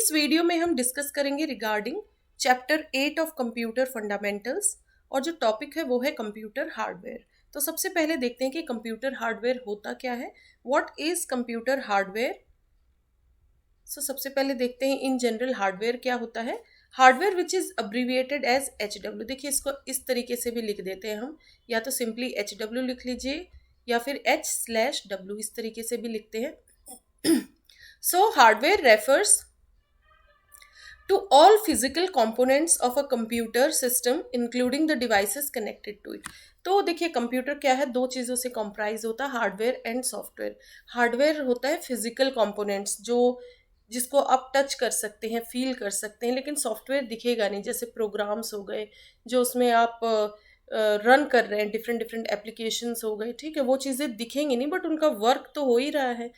इस वीडियो में हम डिस्कस करेंगे regarding chapter 8 of computer fundamentals और जो टॉपिक है वो है कंप्यूटर हार्डवेयर। तो सबसे पहले देखते हैं कि कंप्यूटर हार्डवेयर होता क्या है। What is computer hardware? सबसे पहले देखते हैं इन जनरल हार्डवेयर क्या होता है। Hardware which is abbreviated as HW। देखिए इसको इस तरीके से भी लिख देते हैं हम, या तो सिंपली HW लिख लीजिए या फिर H/W इस तरीके से भी लिखते हैं। So hardware refers to all physical components of a computer system including the devices connected to it। तो देखिए कंप्यूटर क्या है, दो चीज़ों से कॉम्प्राइज होता है, हार्डवेयर एंड सॉफ्टवेयर। हार्डवेयर होता है फिजिकल कंपोनेंट्स जो जिसको आप टच कर सकते हैं, फील कर सकते हैं, लेकिन सॉफ्टवेयर दिखेगा नहीं, जैसे प्रोग्राम्स हो गए जो उसमें आप रन कर रहे हैं, डिफरेंट डिफरेंट एप्लीकेशंस हो गए, ठीक है, वो चीज़ें दिखेंगी नहीं बट उनका वर्क तो हो ही रहा है।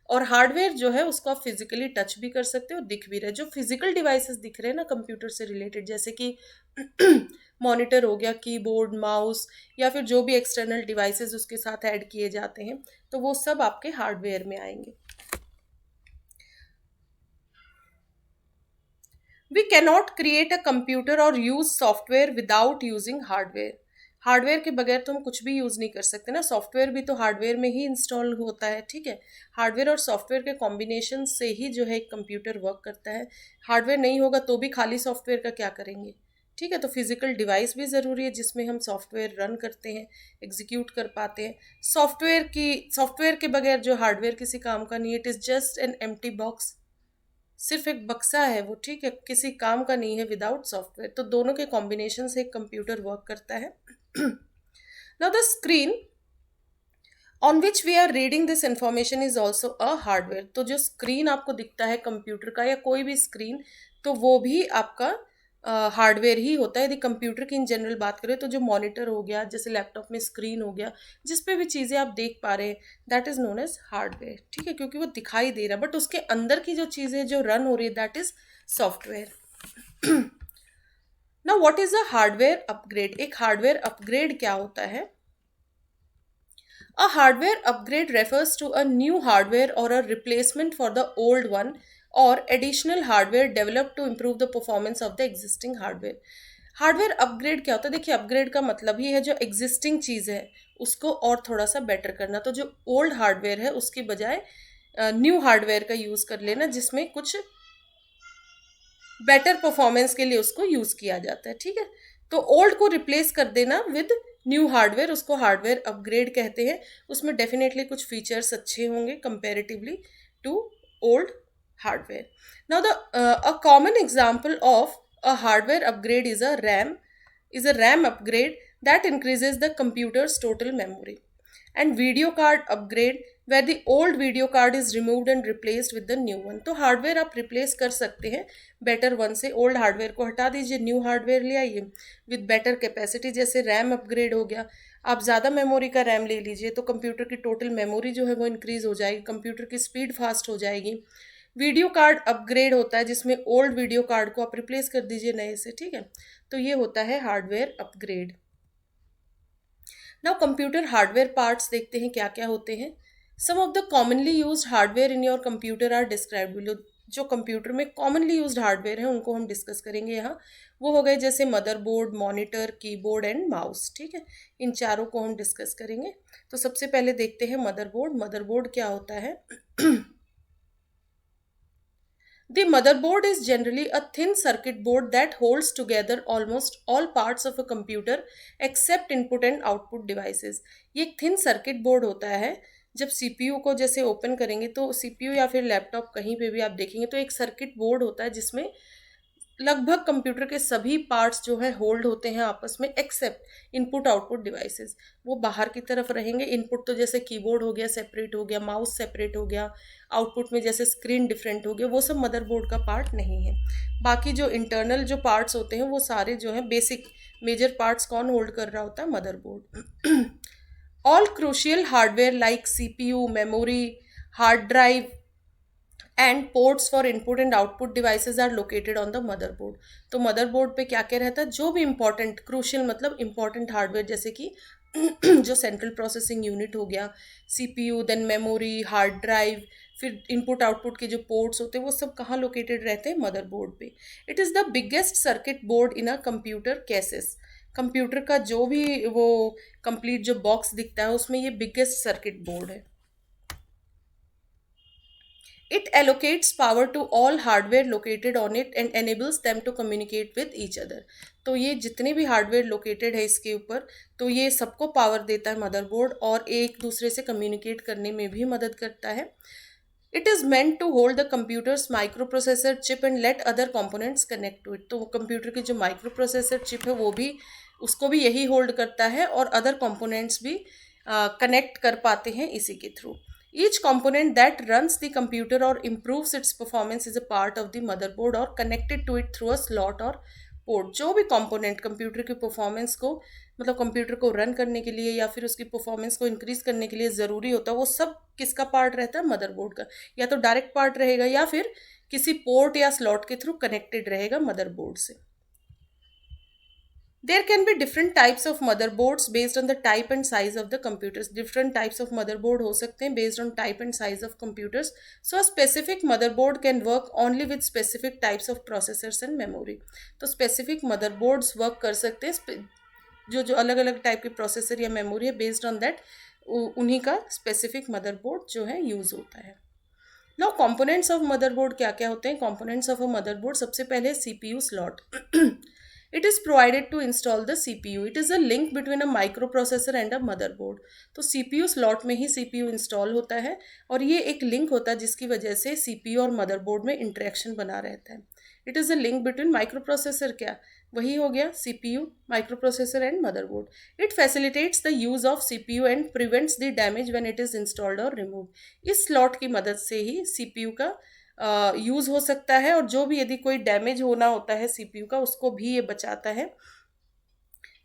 और हार्डवेयर जो है उसको आप फिजिकली टच भी कर सकते हो, दिख भी रहे। जो फिजिकल डिवाइसेस दिख रहे हैं ना कंप्यूटर से रिलेटेड, जैसे कि मॉनिटर हो गया, कीबोर्ड, माउस, या फिर जो भी एक्सटर्नल डिवाइसेस उसके साथ ऐड किए जाते हैं, तो वो सब आपके हार्डवेयर में आएंगे। We cannot create a computer और use software without using hardware. Hardware के बगैर तो हम कुछ भी यूज़ नहीं कर सकते ना, सॉफ्टवेयर भी तो हार्डवेयर में ही इंस्टॉल होता है, ठीक है। हार्डवेयर और सॉफ्टवेयर के कॉम्बिनेशन से ही जो है एक कंप्यूटर वर्क करता है। हार्डवेयर नहीं होगा तो भी खाली सॉफ्टवेयर का क्या करेंगे, ठीक है। तो फिजिकल डिवाइस भी ज़रूरी है जिसमें हम सॉफ्टवेयर रन करते हैं, एग्जीक्यूट कर पाते हैं। सॉफ्टवेयर के बगैर जो हार्डवेयर किसी काम का नहीं है, it is just an empty box, सिर्फ एक बक्सा है वो, ठीक है, किसी काम का नहीं है विदाउट सॉफ्टवेयर। तो दोनों के कॉम्बिनेशन से एक कंप्यूटर वर्क करता है। Now the screen on which we are reading this information is also a hardware. तो जो स्क्रीन आपको दिखता है कंप्यूटर का या कोई भी स्क्रीन, तो वो भी आपका हार्डवेयर ही होता है। यदि कंप्यूटर की इन जनरल बात करें तो जो मॉनिटर हो गया, जैसे लैपटॉप में स्क्रीन हो गया, जिस पे भी चीज़ें आप देख पा रहे हैं, that is known as hardware, ठीक है, क्योंकि वो दिखाई दे रहा है बट उसके अंदर की जो चीज़ें जो रन हो रही है that is software. Now what is a hardware upgrade? एक हार्डवेयर अपग्रेड क्या होता है? A hardware upgrade refers to a new hardware or a replacement for the old one or additional hardware developed to improve the performance of the existing hardware। Hardware upgrade क्या होता है? देखिए upgrade का मतलब ही है जो एग्जिस्टिंग चीज़ है उसको और थोड़ा सा बेटर करना। तो जो ओल्ड हार्डवेयर है उसके बजाय न्यू हार्डवेयर का यूज़ कर लेना जिसमें कुछ बेटर परफॉर्मेंस के लिए उसको यूज़ किया जाता है, ठीक है। तो ओल्ड को रिप्लेस कर देना विद न्यू हार्डवेयर, उसको हार्डवेयर अपग्रेड कहते हैं। उसमें डेफिनेटली कुछ फीचर्स अच्छे होंगे comparatively to old hardware. Now the a common example of a hardware upgrade is a RAM upgrade that increases the computer's total memory, and video card upgrade where the old video card is removed and replaced with the new one। तो hardware आप replace कर सकते हैं better one से। Old hardware को हटा दीजिए, new hardware ले आइए विद बेटर कैपेसिटी, जैसे रैम अपग्रेड हो गया, आप ज़्यादा मेमोरी का रैम ले लीजिए तो कंप्यूटर की टोटल मेमोरी जो है वो इंक्रीज हो जाएगी, कंप्यूटर की स्पीड फास्ट हो जाएगी। वीडियो कार्ड अपग्रेड होता है जिसमें ओल्ड वीडियो कार्ड को आप रिप्लेस कर दीजिए नए से, ठीक है। तो ये होता है hardware upgrade. Now computer hardware parts देखते हैं क्या क्या होते हैं। Some of the commonly used hardware in your computer are described. जो कंप्यूटर में कॉमनली यूज्ड हार्डवेयर है उनको हम डिस्कस करेंगे यहाँ। वो हो गए जैसे motherboard, monitor, keyboard and mouse, ठीक है। इन चारों को हम डिस्कस करेंगे। तो सबसे पहले देखते हैं मदरबोर्ड। मदरबोर्ड क्या होता है? The motherboard is generally a thin circuit board that holds together almost all parts of a computer except input and output devices। ये एक थिन सर्किट बोर्ड होता है। जब सीपीयू को जैसे ओपन करेंगे तो सीपीयू या फिर लैपटॉप कहीं पे भी आप देखेंगे तो एक सर्किट बोर्ड होता है जिसमें लगभग कंप्यूटर के सभी पार्ट्स जो है होल्ड होते हैं आपस में एक्सेप्ट इनपुट आउटपुट डिवाइसेस। वो बाहर की तरफ रहेंगे। इनपुट तो जैसे कीबोर्ड हो गया, सेपरेट हो गया, माउस सेपरेट हो गया, आउटपुट में जैसे स्क्रीन डिफरेंट हो गया, वो सब मदरबोर्ड का पार्ट नहीं है। बाकी जो इंटरनल जो पार्ट्स होते हैं वो सारे जो हैं बेसिक मेजर पार्ट्स कौन होल्ड कर रहा होता है? Motherboard. All crucial hardware like CPU, memory, hard drive and ports for input and output devices are located on the motherboard. तो मदरबोर्ड पे क्या क्या रहता है? जो भी इंपॉर्टेंट, क्रूशियल मतलब इंपॉर्टेंट हार्डवेयर, जैसे कि जो सेंट्रल प्रोसेसिंग यूनिट हो गया, CPU, then memory, hard drive, फिर इनपुट आउटपुट के जो पोर्ट्स होते हैं वो सब कहाँ लोकेटेड रहते हैं, मदरबोर्ड पे। It is the biggest circuit board in a computer cases. Computer का जो भी वो कंप्लीट जो बॉक्स दिखता है उसमें ये बिगेस्ट सर्किट बोर्ड है। It allocates power to all hardware located on it and enables them to communicate with each other. तो ये जितने भी हार्डवेयर लोकेटेड है इसके ऊपर, तो ये सबको पावर देता है मदरबोर्ड, और एक दूसरे से कम्युनिकेट करने में भी मदद करता है। It is meant to hold the computer's micro processor chip and let other components connect to it. तो कंप्यूटर की जो माइक्रो प्रोसेसर चिप है वो भी, उसको भी यही होल्ड करता है, और अदर कंपोनेंट्स भी कनेक्ट कर पाते हैं इसी के through. Each component that runs the computer or improves its performance is a part of the motherboard or connected to it through a slot or port। जो भी कंपोनेंट कंप्यूटर की performance को, मतलब कंप्यूटर को रन करने के लिए या फिर उसकी परफॉर्मेंस को इंक्रीज करने के लिए ज़रूरी होता है, वो सब किसका पार्ट रहता है, मदरबोर्ड का। या तो डायरेक्ट पार्ट रहेगा या फिर किसी पोर्ट या स्लॉट के थ्रू कनेक्टेड रहेगा मदरबोर्ड से। There can be different types of motherboards based on the type and size of the computers. Different types of motherboard हो सकते हैं based on type and size of computers. So a specific motherboard can work only with specific types of processors and memory. तो specific motherboards work कर सकते हैं जो जो अलग अलग टाइप के प्रोसेसर या मेमोरी है, बेस्ड ऑन दैट उन्हीं का स्पेसिफिक मदरबोर्ड जो है यूज़ होता है। नाउ कंपोनेंट्स ऑफ मदरबोर्ड क्या क्या होते हैं। कंपोनेंट्स ऑफ अ मदरबोर्ड, सबसे पहले CPU slot. It is provided to install the CPU. It is a link between a microprocessor and a motherboard. तो CPU स्लॉट में ही CPU इंस्टॉल होता है, और ये एक लिंक होता है जिसकी वजह से CPU और मदरबोर्ड में इंटरेक्शन बना रहता है। It is a link between microprocessor, क्या वही हो गया, CPU, microprocessor and motherboard. It facilitates the use of CPU and prevents the damage when it is installed और रिमूव। इस स्लॉट की मदद से ही CPU का यूज़ हो सकता है, और जो भी यदि कोई डैमेज होना होता है CPU का, उसको भी ये बचाता है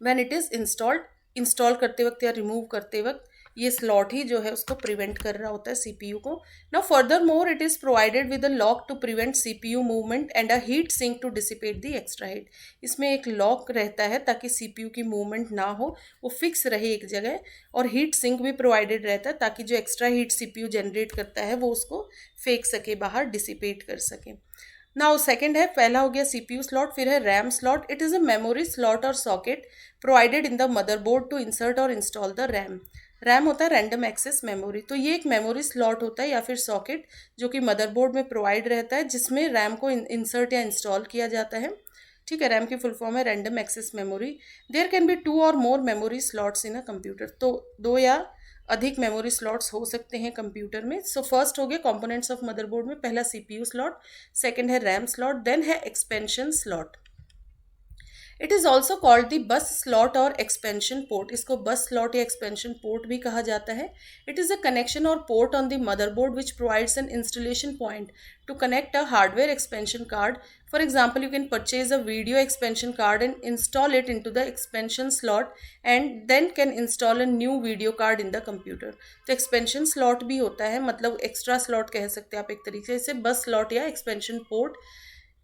when it is installed. Install करते वक्त या रिमूव करते वक्त ये स्लॉट ही जो है उसको प्रिवेंट कर रहा होता है CPU को। Now furthermore it is provided with a lock to prevent CPU movement and a heat sink to dissipate the extra heat. इसमें एक लॉक रहता है ताकि CPU की मूवमेंट ना हो, वो फिक्स रहे एक जगह, और हीट सिंक भी प्रोवाइडेड रहता है ताकि जो एक्स्ट्रा हीट CPU जनरेट करता है वो उसको फेंक सके बाहर, डिसिपेट कर सके। नाउ सेकंड है, पहला हो गया CPU स्लॉट, फिर है RAM slot. It is a memory slot और socket provided in the motherboard to insert और इंस्टॉल द RAM। रैम होता है रैंडम एक्सेस मेमोरी। तो ये एक मेमोरी स्लॉट होता है या फिर सॉकेट जो कि मदरबोर्ड में प्रोवाइड रहता है, जिसमें रैम को इंसर्ट या इंस्टॉल किया जाता है। ठीक है, रैम की फुल फॉर्म है random access memory. There can be 2 और more memory slots in a computer. तो 2 या अधिक मेमोरी स्लॉट्स हो सकते हैं कंप्यूटर में। सो फर्स्ट हो गया कंपोनेंट्स ऑफ मदरबोर्ड में, पहला CPU स्लॉट, सेकेंड है रैम स्लॉट, देन है expansion slot. It is also called the bus slot और एक्सपेंशन पोर्ट। इसको बस स्लॉट या एक्सपेंशन पोर्ट भी कहा जाता है। इट इज़ अ कनेक्शन और port on the motherboard which provides N installation point two connect a hardware expansion card. For example, you can purchase a video expansion card and install it into the expansion slot and then can install a new video card in the computer. तो expansion slot भी होता है, मतलब extra slot कह सकते हैं आप एक तरीके से, बस slot या expansion port।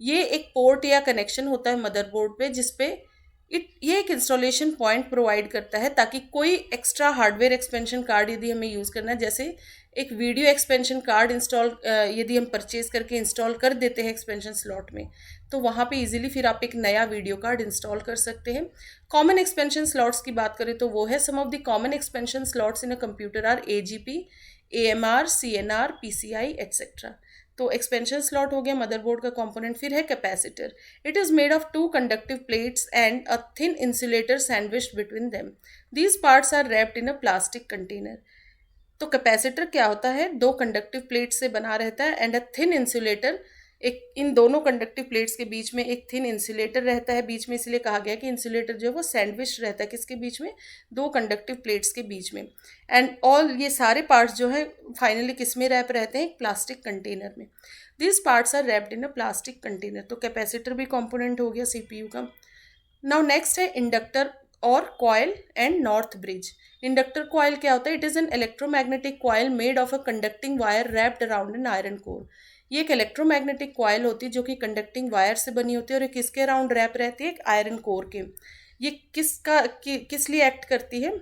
ये एक पोर्ट या कनेक्शन होता है मदरबोर्ड पे जिसपे ये एक इंस्टॉलेशन पॉइंट प्रोवाइड करता है ताकि कोई एक्स्ट्रा हार्डवेयर एक्सपेंशन कार्ड यदि हमें यूज़ करना है, जैसे एक वीडियो एक्सपेंशन कार्ड इंस्टॉल यदि हम परचेज करके इंस्टॉल कर देते हैं एक्सपेंशन स्लॉट में, तो वहाँ पे इजीली फिर आप एक नया वीडियो कार्ड इंस्टॉल कर सकते हैं। कॉमन एक्सपेंशन स्लॉट्स की बात करें तो वो है, some of the common expansion slots in a computer are AGP, AMR, CNR, PCI etcetera. तो एक्सपेंशन स्लॉट हो गया मदरबोर्ड का कंपोनेंट। फिर है capacitor. It is made of 2 conductive plates and a thin insulator sandwiched between them. These parts are wrapped in a plastic container. तो capacitor क्या होता है, 2 कंडक्टिव प्लेट से बना रहता है एंड अ थिन इंसुलेटर, एक इन दोनों कंडक्टिव प्लेट्स के बीच में एक थिन इंसुलेटर रहता है बीच में, इसलिए कहा गया कि इंसुलेटर जो है वो सैंडविच रहता है किसके बीच में, 2 कंडक्टिव प्लेट्स के बीच में। एंड ऑल ये सारे पार्ट्स जो है फाइनली किस में रैप रहते हैं, एक प्लास्टिक कंटेनर में। This parts are wrapped in a plastic container. तो कैपेसिटर भी कॉम्पोनेंट हो गया CPU का। नाउ नेक्स्ट है इंडक्टर और coil and north bridge. Inductor coil क्या होता है, it is an electromagnetic coil made of a conducting wire wrapped around an iron core. ये एक इलेक्ट्रोमैग्नेटिक कॉयल होती है जो कि कंडक्टिंग वायर से बनी होती है, और ये किसके अराउंड रैप रहती है, एक आयरन कोर के। ये किस लिए एक्ट करती है,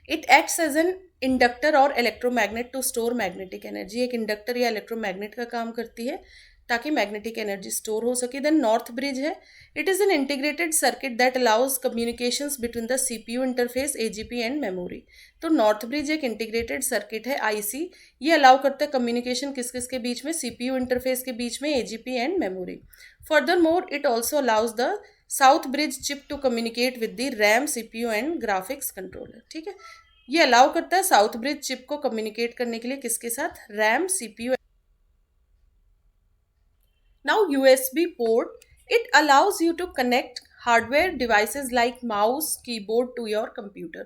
it acts as an inductor और electromagnet to store magnetic energy, एक इंडक्टर या इलेक्ट्रोमैग्नेट का काम करती है ताकि मैग्नेटिक एनर्जी स्टोर हो सके. देन नॉर्थ ब्रिज है. It is an integrated circuit that allows communications between the CPU interface, AGP and memory. तो नॉर्थ ब्रिज एक इंटीग्रेटेड सर्किट है आईसी. ये अलाउ करता है कम्युनिकेशन किस किस के बीच में, सीपीयू इंटरफेस के बीच में, AGP and memory. Furthermore it also allows the south bridge chip to communicate with the RAM, CPU and graphics controller. ठीक है, ये अलाउ करता है साउथ ब्रिज चिप को कम्युनिकेट करने के लिए किसके साथ, RAM, CPU. Now USB port, it allows you to connect hardware devices like mouse, keyboard to your computer.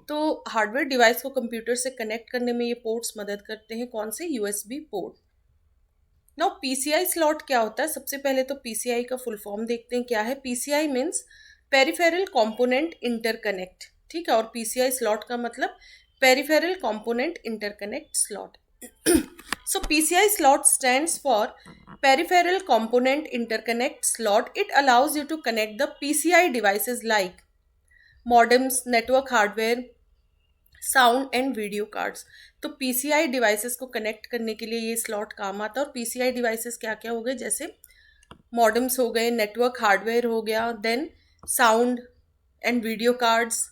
तो हार्डवेयर डिवाइस को कंप्यूटर से कनेक्ट करने में ये पोर्ट्स मदद करते हैं. कौन से, USB port. Now PCI slot क्या होता है, सबसे पहले तो पीसीआई का फुल फॉर्म देखते हैं क्या है. PCI means peripheral component interconnect. ठीक है, और पीसीआई स्लॉट का मतलब peripheral component interconnect slot. So PCI slot stands for Peripheral Component Interconnect Slot. It allows you to connect the PCI devices like modems, network hardware, sound and video cards. तो PCI devices को connect करने के लिए ये slot काम आता है. और PCI devices क्या क्या हो गए, जैसे modems हो गए, नेटवर्क हार्डवेयर हो गया, then sound and video cards.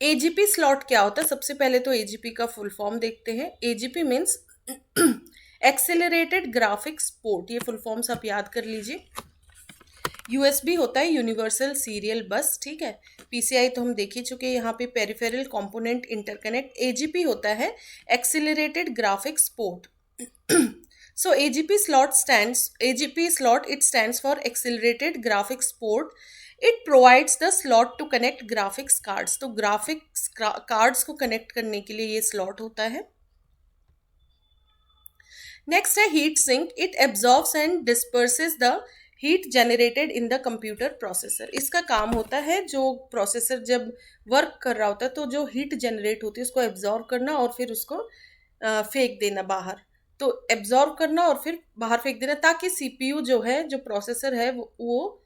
AGP slot क्या होता है, सबसे पहले तो एजीपी का फुल फॉर्म देखते हैं. AGP means accelerated graphics port. ये फुल फॉर्म्स आप याद कर लीजिए. यूएसबी होता है यूनिवर्सल सीरियल बस. ठीक है, पीसीआई तो हम देख ही चुके हैं. यहाँ पे पेरिफेरल कंपोनेंट इंटरकनेक्ट. एजीपी होता है accelerated graphics port. So AGP slot it stands for Accelerated Graphics Port. It provides the slot to connect graphics cards. तो ग्राफिक्स कार्ड्स को कनेक्ट करने के लिए ये स्लॉट होता है. नेक्स्ट है heat sink. It absorbs and disperses the heat generated in the computer processor. इसका काम होता है जो प्रोसेसर जब वर्क कर रहा होता है तो जो हीट जनरेट होती है उसको एब्जॉर्ब करना और फिर उसको फेंक देना बाहर. तो एब्जॉर्ब करना और फिर बाहर फेंक देना ताकि सीपीयू जो है, जो प्रोसेसर है, वो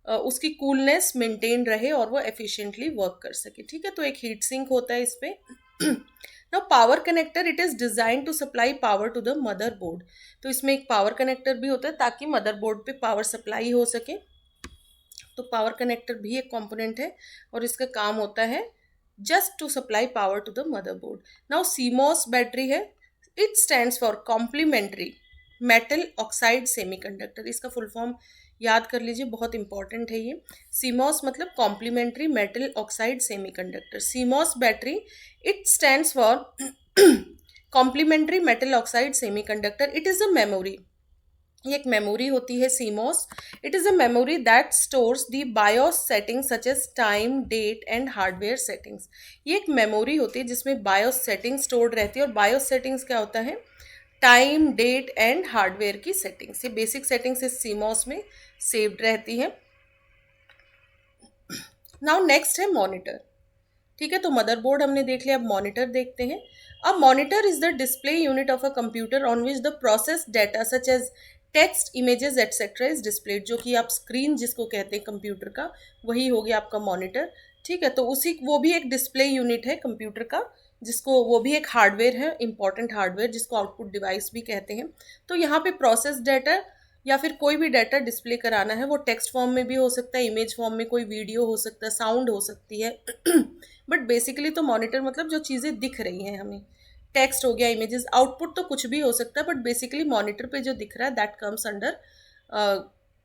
उसकी कूलनेस मेंटेन रहे और वो एफिशिएंटली वर्क कर सके. ठीक है, तो एक हीट सिंक होता है इस पे. Now power connector, it is design to supply power to the motherboard. तो इसमें एक पावर कनेक्टर भी होता है ताकि मदरबोर्ड पे पावर सप्लाई हो सके. तो पावर कनेक्टर भी एक कंपोनेंट है और इसका काम होता है just to supply power to the motherboard. Now CMOS battery है. It stands for complementary metal oxide semiconductor. इसका फुल फॉर्म याद कर लीजिए, बहुत इंपॉर्टेंट है ये. सीमॉस मतलब complementary metal oxide semiconductor. CMOS battery it stands for complementary metal oxide semiconductor. It is a memory. ये एक मेमोरी होती है CMOS. It is a memory that stores the BIOS settings such as time, date and hardware settings. ये एक memory होती है जिसमें BIOS settings stored रहती है. और बायोस सेटिंग्स क्या होता है, टाइम, डेट एंड हार्डवेयर की सेटिंग्स. ये बेसिक सेटिंग्स इस सीमॉस में सेव्ड रहती हैं. नाउ नेक्स्ट है मॉनिटर. ठीक है, तो मदरबोर्ड हमने देख लिया, अब मॉनिटर देखते हैं. A monitor is the display unit of a computer on which the process data such as text, images etcetera is displayed. जो कि आप स्क्रीन जिसको कहते हैं कंप्यूटर का, वही हो गया आपका मॉनिटर. ठीक है, तो वो भी एक डिस्प्ले यूनिट है कंप्यूटर का, जिसको वो भी एक हार्डवेयर है, इंपॉर्टेंट हार्डवेयर, जिसको आउटपुट डिवाइस भी कहते हैं. तो यहाँ पे प्रोसेस डाटा या फिर कोई भी डाटा डिस्प्ले कराना है, वो टेक्स्ट फॉर्म में भी हो सकता है, इमेज फॉर्म में कोई वीडियो हो सकता है, साउंड हो सकती है. बट बेसिकली तो मॉनिटर मतलब जो चीज़ें दिख रही हैं हमें, टेक्स्ट हो गया, इमेजेस, आउटपुट तो कुछ भी हो सकता है. बट बेसिकली मॉनिटर पे जो दिख रहा है दैट कम्स अंडर,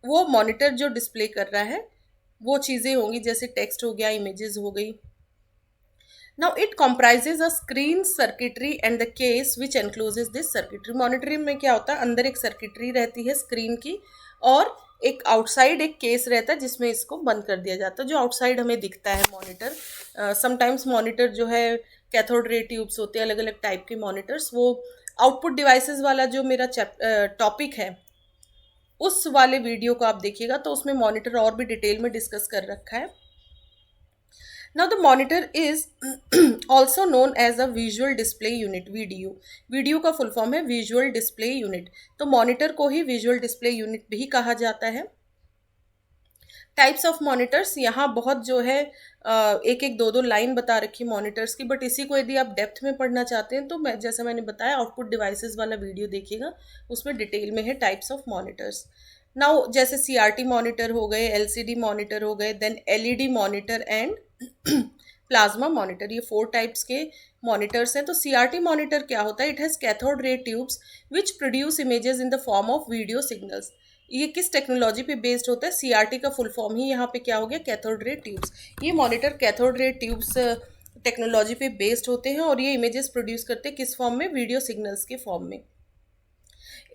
वो मॉनिटर जो डिस्प्ले कर रहा है वो चीज़ें होंगी, जैसे टेक्स्ट हो गया, इमेजेस हो गई. Now it comprises a screen circuitry and the case which encloses this circuitry. Monitoring में क्या होता है, अंदर एक सर्किटरी रहती है स्क्रीन की और एक आउटसाइड एक केस रहता है जिसमें इसको बंद कर दिया जाता है. जो आउटसाइड हमें दिखता है मॉनिटर, समटाइम्स मॉनिटर जो है कैथोड रे ट्यूब्स होते हैं, अलग अलग टाइप के मॉनिटर्स. वो आउटपुट डिवाइसेस वाला जो मेरा टॉपिक है उस वाले वीडियो को आप देखिएगा तो उसमें मॉनिटर और भी डिटेल में डिस्कस कर रखा है. Now the monitor is also known as a visual display unit. Video का फुल फॉर्म है विजुअल डिस्प्ले यूनिट. तो मॉनिटर को ही विजुअल डिस्प्ले यूनिट भी कहा जाता है. टाइप्स ऑफ मॉनिटर्स, यहाँ बहुत जो है एक एक दो दो लाइन बता रखी मॉनिटर्स की, बट इसी को यदि आप डेप्थ में पढ़ना चाहते हैं तो मैं जैसा मैंने बताया आउटपुट डिवाइसेस वाला वीडियो देखिएगा, उसमें डिटेल में है टाइप्स ऑफ मॉनिटर्स। नाउ जैसे सीआरटी मॉनिटर हो गए, एलसीडी मॉनिटर हो गए, then LED monitor and plasma monitor, ये 4 टाइप्स के मॉनिटर्स हैं। तो सीआरटी मॉनिटर क्या होता है? It has cathode ray tubes which produce images in the form of video signals. ये किस टेक्नोलॉजी पे बेस्ड होता है? सीआरटी का फुल फॉर्म ही यहाँ पे क्या हो गया? Cathode ray tubes. ये monitor cathode ray tubes technology पे बेस्ड होते हैं और ये इमेजेस प्रोड्यूस करते हैं किस फॉर्म में? वीडियो सिग्नल्स के फॉर्म में।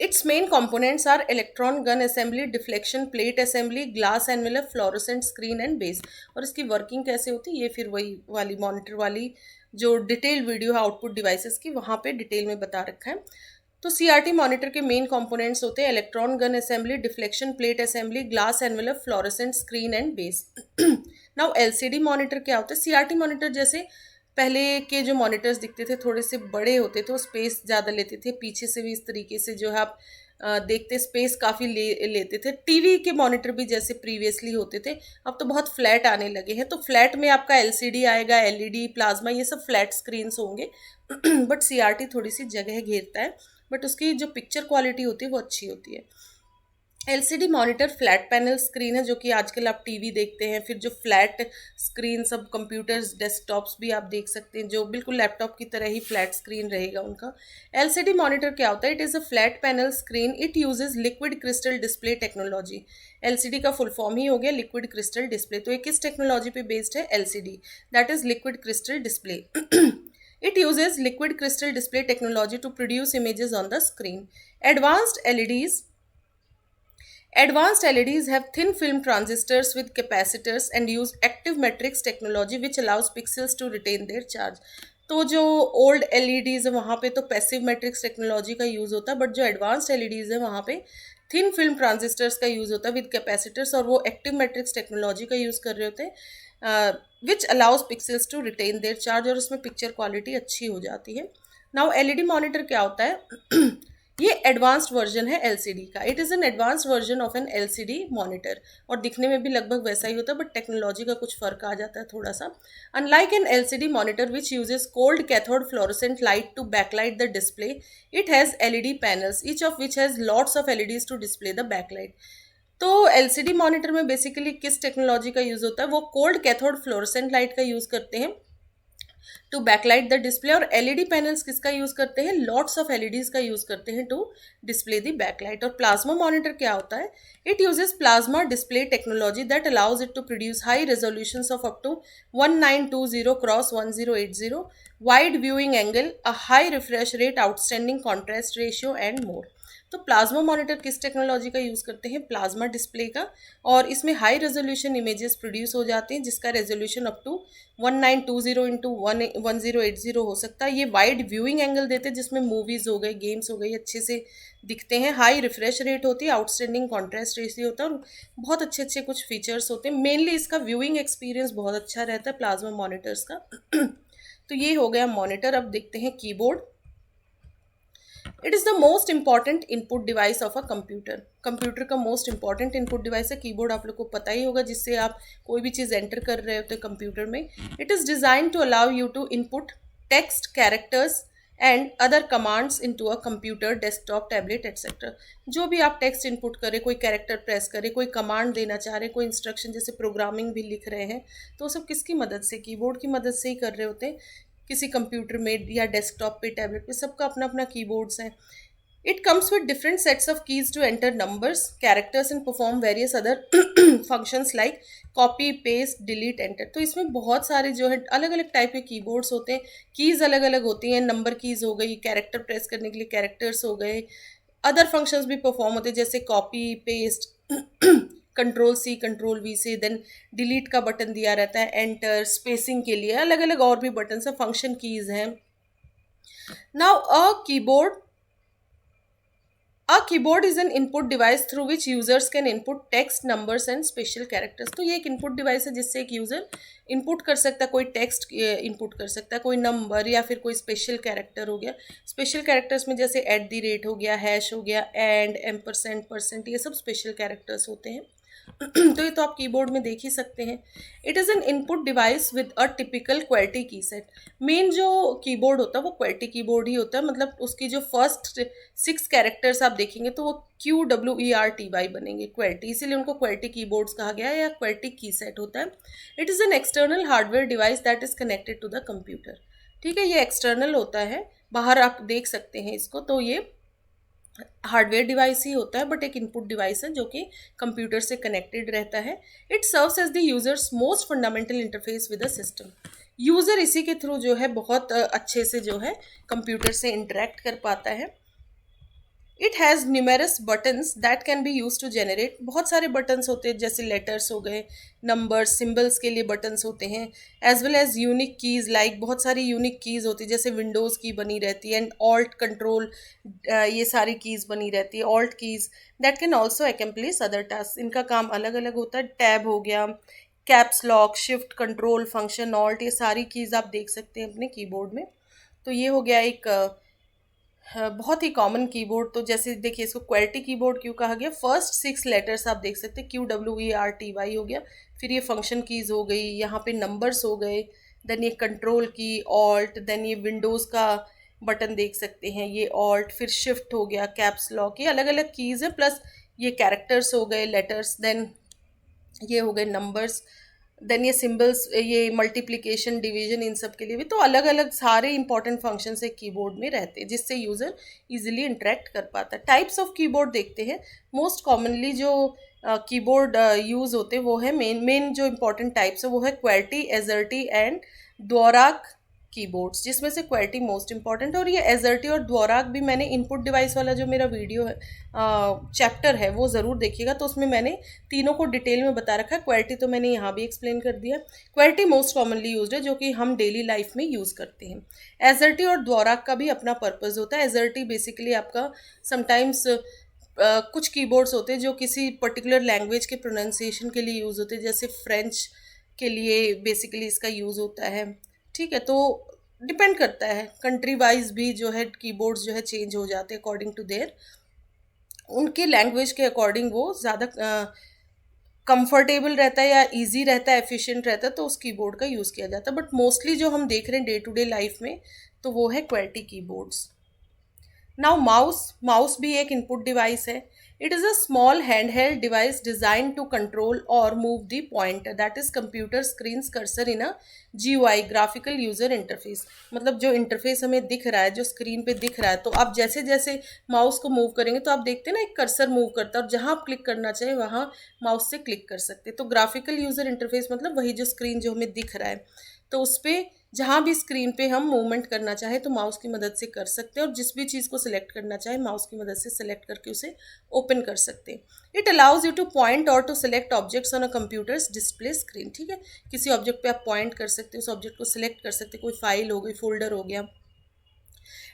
Its main components are electron gun assembly, deflection plate assembly, glass envelope, fluorescent screen and base। और इसकी वर्किंग कैसे होती है ये फिर वही वाली मॉनिटर वाली जो डिटेल वीडियो है आउटपुट डिवाइसेस की, वहाँ पे डिटेल में बता रखा है। तो सीआरटी मॉनिटर के मेन कंपोनेंट्स होते हैं electron gun assembly, deflection plate assembly, glass envelope, fluorescent screen and base. Now LCD monitor क्या होता है? सीआरटी मॉनिटर जैसे पहले के जो मॉनिटर्स दिखते थे थोड़े से बड़े होते थे, वो स्पेस ज़्यादा लेते थे, पीछे से भी इस तरीके से जो है आप देखते स्पेस काफ़ी लेते थे। टीवी के मॉनिटर भी जैसे प्रीवियसली होते थे, अब तो बहुत फ्लैट आने लगे हैं। तो फ्लैट में आपका एलसीडी आएगा, एलईडी, प्लाज्मा, ये सब फ्लैट स्क्रीन्स होंगे। बट सीआरटी थोड़ी सी जगह घेरता है, बट उसकी जो पिक्चर क्वालिटी होती है वो अच्छी होती है। LCD monitor flat panel screen है, जो कि आजकल आप टीवी देखते हैं, फिर जो फ्लैट स्क्रीन सब कंप्यूटर्स डेस्कटॉप्स भी आप देख सकते हैं, जो बिल्कुल लैपटॉप की तरह ही फ्लैट स्क्रीन रहेगा उनका। एलसीडी मॉनिटर क्या होता है? It is a flat panel screen, it uses liquid crystal display technology. LCD का फुल फॉर्म ही हो गया लिक्विड क्रिस्टल डिस्प्ले। तो ये किस टेक्नोलॉजी पे बेस्ड है? LCD, that is liquid crystal display. It uses liquid crystal display technology to produce images on the screen. Advanced LEDs Advanced LEDs have thin film transistors with capacitors and use active matrix technology which allows pixels to retain their charge। तो जो old LEDs है वहाँ पे तो passive matrix technology का use होता है, but जो एडवांस्ड एलईडीज है वहाँ पे थिन फिल्म ट्रांजिस्टर्स का यूज़ होता है विद कैपेसिटर्स, और वो एक्टिव मैट्रिक्स टेक्नोलॉजी का यूज़ कर रहे होते हैं which allows pixels to retain their charge, और उसमें पिक्चर क्वालिटी अच्छी हो जाती है। नाउ एलईडी मॉनिटर क्या होता है? ये एडवांस्ड वर्जन है एलसीडी का। It is an advanced version of an LCD monitor, और दिखने में भी लगभग वैसा ही होता है, बट टेक्नोलॉजी का कुछ फर्क आ जाता है थोड़ा सा। Unlike an LCD monitor which uses cold cathode fluorescent light to backlight the display, it has LED panels each of which has lots of LEDs to display the backlight. तो LCD monitor में basically किस technology का use होता है? वो cold cathode fluorescent light का use करते हैं टू बैकलाइट द डिस्प्ले, और एलईडी पैनल्स किसका यूज करते हैं? लॉट्स ऑफ एलईडीज का यूज करते हैं टू डिस्प्ले द बैकलाइट। और प्लाज्मा मॉनिटर क्या होता है? It uses plasma display technology that allows it to produce high resolutions of up to 1920 cross 1080, wide viewing angle, a high refresh rate, outstanding contrast ratio and more. तो plasma monitor किस technology का use करते हैं? Plasma display का, और इसमें high resolution images produce हो जाते हैं जिसका रेजोल्यूशन अप टू 1920 इंटू 1080 हो सकता है। ये वाइड व्यूइंग एंगल देते हैं जिसमें मूवीज़ हो गए, गेम्स हो गई, अच्छे से दिखते हैं। हाई रिफ्रेश रेट होती है, आउटस्टैंडिंग कॉन्ट्रास्ट रेशियो होता है, और बहुत अच्छे अच्छे कुछ फीचर्स होते हैं। मेनली इसका व्यूइंग एक्सपीरियंस बहुत अच्छा रहता है प्लाज्मा मॉनिटर्स का। तो ये हो गया मॉनिटर। अब देखते हैं keyboard. It is the most important input device of a computer. Computer का मोस्ट इंपॉर्टेंट इनपुट डिवाइस है कीबोर्ड, आप लोग को पता ही होगा, जिससे आप कोई भी चीज़ एंटर कर रहे होते हैं कंप्यूटर में। It is design to allow you to input text, characters and other commands into a computer, desktop, tablet etcetera. जो भी आप टेक्स्ट इनपुट करें, कोई कैरेक्टर प्रेस करें, कोई कमांड देना चाह रहे हैं, कोई इंस्ट्रक्शन जैसे प्रोग्रामिंग भी लिख रहे हैं, तो सब किसकी मदद से? कीबोर्ड की मदद से ही कर रहे होते हैं। किसी कंप्यूटर में या डेस्कटॉप पे, टैबलेट पे, सबका अपना अपना कीबोर्ड्स हैं। It comes with different sets of keys to enter numbers, characters and perform various other functions like copy, paste, delete, enter. तो इसमें बहुत सारे जो है अलग अलग टाइप के कीबोर्ड्स होते हैं। कीज़ अलग अलग होती हैं, नंबर कीज़ हो गई, कैरेक्टर प्रेस करने के लिए कैरेक्टर्स हो गए, अदर फंक्शंस भी परफॉर्म होते हैं जैसे copy, paste, control C, control V से, देन डिलीट का बटन दिया रहता है, एंटर, स्पेसिंग के लिए अलग अलग और भी बटन सब फंक्शन कीज़ हैं। Now A keyboard is an input device through which users can input text, numbers and special characters। तो ये एक input device है जिससे एक यूज़र input कर सकता है, कोई text input कर सकता है, कोई नंबर या फिर कोई special character हो गया। special characters में जैसे @ हो गया, हैश हो गया, एंड, %, ये सब special characters होते हैं। तो ये तो आप कीबोर्ड में देख ही सकते हैं। It is an input device with a typical QWERTY key set. Main जो कीबोर्ड होता है वो क्वेर्टी कीबोर्ड ही होता है, मतलब उसकी जो फर्स्ट 6 कैरेक्टर्स आप देखेंगे तो वो QWERTY बनेंगे, क्वेर्टी, इसीलिए उनको क्वेर्टी कीबोर्ड्स कहा गया है या क्वेर्टी की सेट होता है। It is an external hardware device that is connected to the computer. ठीक है, ये एक्सटर्नल होता है, बाहर आप देख सकते हैं इसको, तो ये हार्डवेयर डिवाइस ही होता है, बट एक इनपुट डिवाइस है जो कि कंप्यूटर से कनेक्टेड रहता है। It serves as the user's most fundamental interface with the system. User इसी के थ्रू जो है बहुत अच्छे से जो है कंप्यूटर से इंटरेक्ट कर पाता है। It has numerous buttons that can be use to generate. बहुत सारे बटन्स होते हैं, जैसे लेटर्स हो गए, नंबर्स, सिम्बल्स के लिए बटन्स होते हैं, as well as unique keys, like बहुत सारी यूनिक कीज़ होती है, जैसे विंडोज़ की बनी रहती है, एंड ऑल्ट कंट्रोल, ये सारी कीज़ बनी रहती है, alt keys that can also accomplish other task. इनका काम अलग अलग होता है। टैब हो गया, caps lock, shift, control, function, alt, ये सारी कीज़ आप देख सकते हैं अपने कीबोर्ड में। तो ये हो गया एक बहुत ही कॉमन कीबोर्ड। तो जैसे देखिए, इसको क्वेर्टी कीबोर्ड क्यों कहा गया, फर्स्ट 6 लेटर्स आप देख सकते हैं, QWERTY हो गया, फिर ये फंक्शन कीज़ हो गई, यहाँ पे नंबर्स हो गए, देन ये कंट्रोल की, ऑल्ट, देन ये विंडोज़ का बटन देख सकते हैं, ये ऑल्ट, फिर शिफ्ट हो गया, कैप्स लॉक, ये अलग अलग कीज़ है, प्लस ये कैरेक्टर्स हो गए, लेटर्स, देन ये हो गए नंबर्स, देन ये सिंबल्स, ये मल्टीप्लिकेशन, डिवीजन, इन सब के लिए भी तो अलग अलग सारे इंपॉर्टेंट फंक्शंस एक कीबोर्ड में रहते हैं, जिससे यूज़र इजीली इंटरेक्ट कर पाता है। टाइप्स ऑफ कीबोर्ड देखते हैं। मोस्ट कॉमनली जो कीबोर्ड यूज़ होते हैं वो है, मेन जो इंपॉर्टेंट टाइप्स है वो है क्वेर्टी, एजर्टी एंड द्वाराक कीबोर्ड्स, जिसमें से क्वेर्टी मोस्ट इंपॉर्टेंट है। और ये एजर्टी और द्वाराक भी मैंने इनपुट डिवाइस वाला जो मेरा वीडियो है, चैप्टर है, वो ज़रूर देखिएगा, तो उसमें मैंने तीनों को डिटेल में बता रखा है। क्वेर्टी तो मैंने यहाँ भी एक्सप्लेन कर दिया। क्वेर्टी मोस्ट कॉमनली यूज्ड है, जो कि हम डेली लाइफ में यूज़ करते हैं। एजर्टी और द्वाराक का भी अपना पर्पज़ होता है। एजर्टी बेसिकली आपका समटाइम्स कुछ कीबोर्ड्स होते हैं जो किसी पर्टिकुलर लैंग्वेज के प्रोनाउंसिएशन के लिए यूज़ होते हैं, जैसे फ्रेंच के लिए बेसिकली इसका यूज़ होता है। ठीक है, तो डिपेंड करता है, कंट्री वाइज भी जो है कीबोर्ड्स जो है चेंज हो जाते हैं अकॉर्डिंग टू देयर, उनके लैंग्वेज के अकॉर्डिंग वो ज़्यादा कंफर्टेबल रहता है या इजी रहता है, एफिशिएंट रहता है, तो उस कीबोर्ड का यूज़ किया जाता है। बट मोस्टली जो हम देख रहे हैं डे टू डे लाइफ में, तो वो है क्वेर्टी कीबोर्ड्स। नाउ माउस भी एक इनपुट डिवाइस है। It is a small hand held device design to control और move the pointer that is computer screen cursor in a GUI, graphical user interface. मतलब जो इंटरफेस हमें दिख रहा है, जो स्क्रीन पे दिख रहा है, तो आप जैसे जैसे माउस को मूव करेंगे तो आप देखते हैं ना, एक कर्सर मूव करता है, और जहाँ आप क्लिक करना चाहें वहाँ माउस से क्लिक कर सकते हैं। तो ग्राफिकल यूजर इंटरफेस मतलब वही जो स्क्रीन जो हमें दिख रहा है, तो उस पर जहाँ भी स्क्रीन पे हम मूवमेंट करना चाहे तो माउस की मदद से कर सकते हैं, और जिस भी चीज़ को सिलेक्ट करना चाहे माउस की मदद से सिलेक्ट करके उसे ओपन कर सकते हैं। It allows you to point और to select objects on a computer's display screen. ठीक है, किसी ऑब्जेक्ट पे आप पॉइंट कर सकते हो, उस ऑब्जेक्ट को सिलेक्ट कर सकते हैं, कोई फाइल हो गई, फोल्डर हो गया।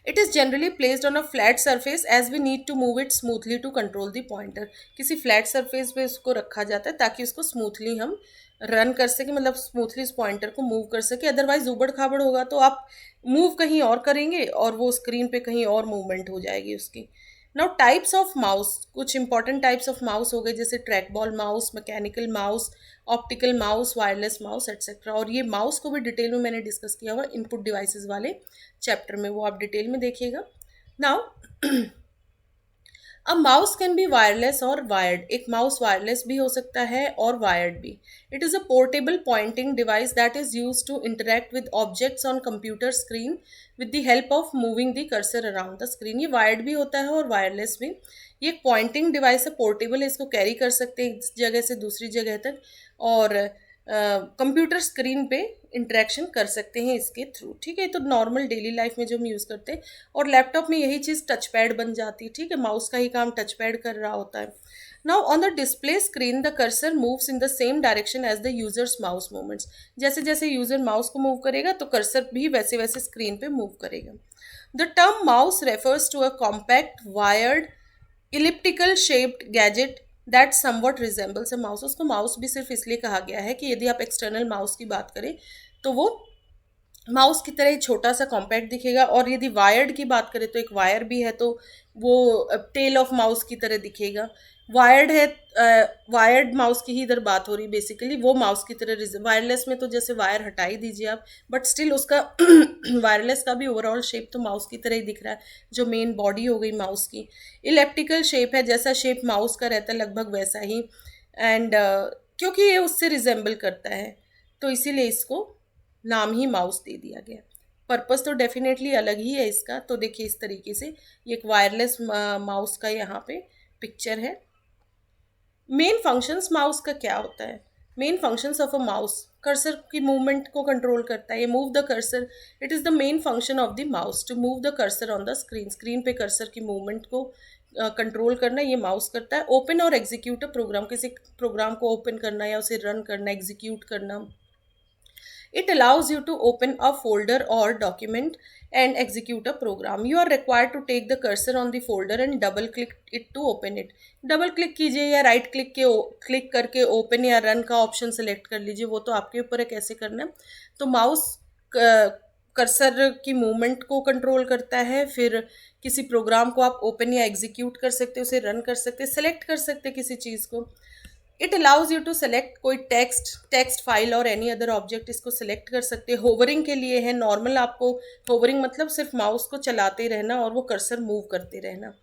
It is generally placed on a flat surface as we need to move it smoothly to control the pointer. किसी फ्लैट सरफेस पे उसको रखा जाता है ताकि उसको स्मूथली हम रन कर सके, मतलब स्मूथली इस पॉइंटर को मूव कर सके। अदरवाइज उबड़ खाबड़ होगा तो आप मूव कहीं और करेंगे और वो स्क्रीन पे कहीं और मूवमेंट हो जाएगी उसकी। नाउ टाइप्स ऑफ माउस, कुछ इंपॉर्टेंट टाइप्स ऑफ माउस हो गए, जैसे track ball mouse, mechanical mouse, optical mouse, wireless mouse, etcetera. और ये माउस को भी डिटेल में मैंने डिस्कस किया हुआ इनपुट डिवाइसेस वाले चैप्टर में, वो आप डिटेल में देखिएगा। नाउ अब माउस कैन बी वायरलेस और वायर्ड। एक माउस वायरलेस भी हो सकता है और वायर्ड भी। It is a portable pointing device that is use to interact with objects on computer screen with the help of moving the cursor around the screen. ये wired भी होता है और वायरलेस भी। ये एक पॉइंटिंग डिवाइस है, पोर्टेबल है, इसको कैरी कर सकते हैं एक जगह से दूसरी जगह तक, और कंप्यूटर स्क्रीन पे इंटरेक्शन कर सकते हैं इसके थ्रू। ठीक है, तो नॉर्मल डेली लाइफ में जो हम यूज़ करते हैं, और लैपटॉप में यही चीज़ टच पैड बन जाती है। ठीक है, माउस का ही काम टच पैड कर रहा होता है। Now on the display screen the cursor moves in the same direction as the users mouse movements. जैसे जैसे यूजर माउस को मूव करेगा तो कर्सर भी वैसे वैसे स्क्रीन पे मूव करेगा। The term mouse refers to a compact wired elliptical shaped gadget that somewhat resembles a mouse. उसको माउस भी सिर्फ इसलिए कहा गया है कि यदि आप एक्सटर्नल माउस की बात करें तो वो माउस की तरह ही छोटा सा कॉम्पैक्ट दिखेगा। और यदि वायर्ड की बात करें तो एक वायर भी है, तो वो टेल ऑफ माउस की तरह दिखेगा। वायर्ड है, वायर्ड माउस की ही इधर बात हो रही बेसिकली, वो माउस की तरह। वायरलेस में तो जैसे वायर हटा ही दीजिए आप, बट स्टिल उसका वायरलेस का भी ओवरऑल शेप तो माउस की तरह ही दिख रहा है, जो मेन बॉडी हो गई माउस की। इलेप्टिकल शेप है, जैसा शेप माउस का रहता है लगभग वैसा ही। एंड क्योंकि ये उससे रिजेंबल करता है, तो इसीलिए इसको नाम ही माउस दे दिया गया। पर्पस तो डेफिनेटली अलग ही है इसका। तो देखिए इस तरीके से ये एक वायरलेस माउस का यहाँ पे पिक्चर है। मेन फंक्शंस माउस का क्या होता है? Main functions of a mouse, cursor की मूवमेंट को कंट्रोल करता है ये। Move the cursor, it is the main function of the mouse to move the cursor on the screen. Screen पे कर्सर की मूवमेंट को कंट्रोल करना ये माउस करता है। ओपन और एग्जीक्यूट अ प्रोग्राम, किसी प्रोग्राम को ओपन करना या उसे रन करना, एग्जीक्यूट करना। It allows you to open a folder or document and execute a program. You are required to take the cursor on the folder and double click it to open it. Double click कीजिए या right click करके open या run का option select कर लीजिए, वो तो आपके ऊपर है कैसे करना है। तो माउस कर्सर की मूवमेंट को कंट्रोल करता है। फिर किसी प्रोग्राम को आप ओपन या एग्जीक्यूट कर सकते हो, उसे रन कर सकते, सेलेक्ट कर सकते किसी चीज़ को। It allows you to select कोई टेक्स्ट फाइल और एनी अदर ऑब्जेक्ट, इसको सेलेक्ट कर सकते हैं। होवरिंग के लिए है, नॉर्मल आपको होवरिंग मतलब सिर्फ माउस को चलाते रहना और वो कर्सर मूव करते रहना।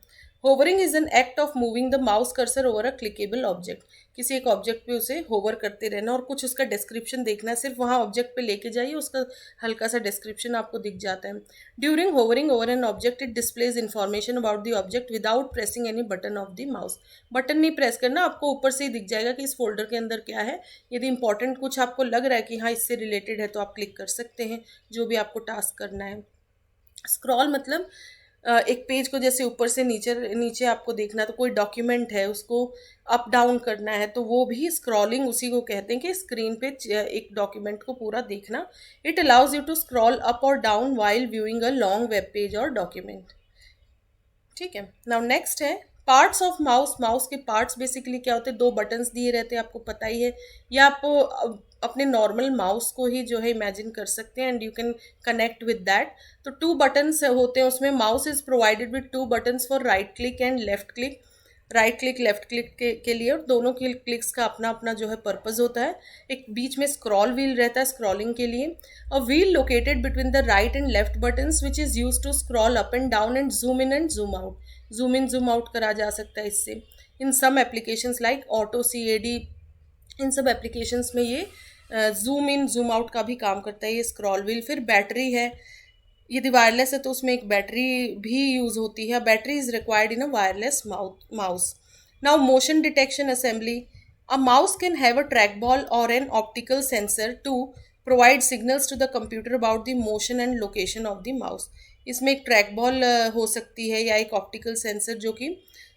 Hovering is an act of moving the mouse cursor over a clickable object. किसी एक ऑब्जेक्ट पे उसे होवर करते रहना और कुछ उसका डिस्क्रिप्शन देखना है, सिर्फ वहाँ ऑब्जेक्ट पे लेके जाइए, उसका हल्का सा डिस्क्रिप्शन आपको दिख जाता है। During hovering over an object it displays information about the object without pressing any button of the mouse. Button नहीं प्रेस करना, आपको ऊपर से ही दिख जाएगा कि इस फोल्डर के अंदर क्या है। यदि इंपॉर्टेंट कुछ आपको लग रहा है कि हाँ इससे रिलेटेड है, तो आप क्लिक कर सकते हैं जो भी आपको टास्क करना है। स्क्रॉल मतलब एक पेज को जैसे ऊपर से नीचे नीचे आपको देखना है, तो कोई डॉक्यूमेंट है उसको अप डाउन करना है, तो वो भी स्क्रॉलिंग उसी को कहते हैं कि स्क्रीन पे एक डॉक्यूमेंट को पूरा देखना। It allows you to scroll up और down while viewing a long web page और डॉक्यूमेंट। ठीक है, नाउ नेक्स्ट है पार्ट्स ऑफ माउस। माउस के पार्ट्स बेसिकली क्या होते हैं? दो बटन्स दिए रहते हैं, आपको पता ही है। या आप अपने नॉर्मल माउस को ही जो है इमेजिन कर सकते हैं and you can connect with that. तो टू बटन्स होते हैं उसमें। Mouse is provided with two buttons for right click and left click. Right click left click के लिए, और दोनों के क्लिक्स का अपना अपना जो है पर्पस होता है। एक बीच में स्क्रॉल व्हील रहता है स्क्रॉलिंग के लिए। A wheel located between the right and left buttons which is use to scroll up and down and zoom in and zoom out. Zoom in zoom out करा जा सकता है इससे। In some applications like auto CAD, इन सब applications में ये zoom in zoom out का भी काम करता है ये स्क्रॉल व्हील। फिर बैटरी है, यदि वायरलेस है तो उसमें एक बैटरी भी यूज़ होती है। Battery is required in a wireless mouse. Now motion detection assembly. A mouse can have a track ball और an optical sensor to provide signals to the computer about the motion and location of the mouse. इसमें एक track ball हो सकती है या एक optical sensor, जो कि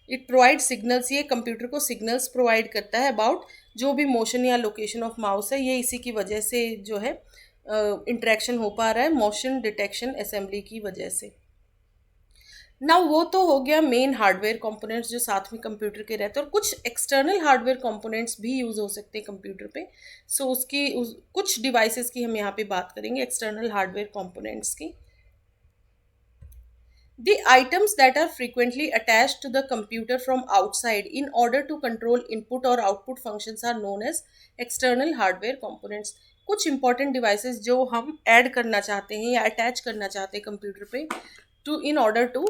इट प्रोवाइड सिग्नल्स, ये कंप्यूटर को सिग्नल्स प्रोवाइड करता है अबाउट जो भी मोशन या लोकेशन ऑफ माउस है। ये इसी की वजह से जो है इंटरेक्शन हो पा रहा है, मोशन डिटेक्शन असेंबली की वजह से। ना वो तो हो गया मेन हार्डवेयर कंपोनेंट्स जो साथ में कंप्यूटर के रहते हैं, और कुछ एक्सटर्नल हार्डवेयर कंपोनेंट्स भी यूज़ हो सकते हैं कंप्यूटर पे। सो कुछ डिवाइसेस की हम यहाँ पे बात करेंगे, एक्सटर्नल हार्डवेयर कंपोनेंट्स की। The items that are frequently attached to the computer from outside in order to control input or output functions are known as external hardware components. कुछ important devices जो हम ऐड करना चाहते हैं या attach करना चाहते हैं कंप्यूटर पे टू इन ऑर्डर टू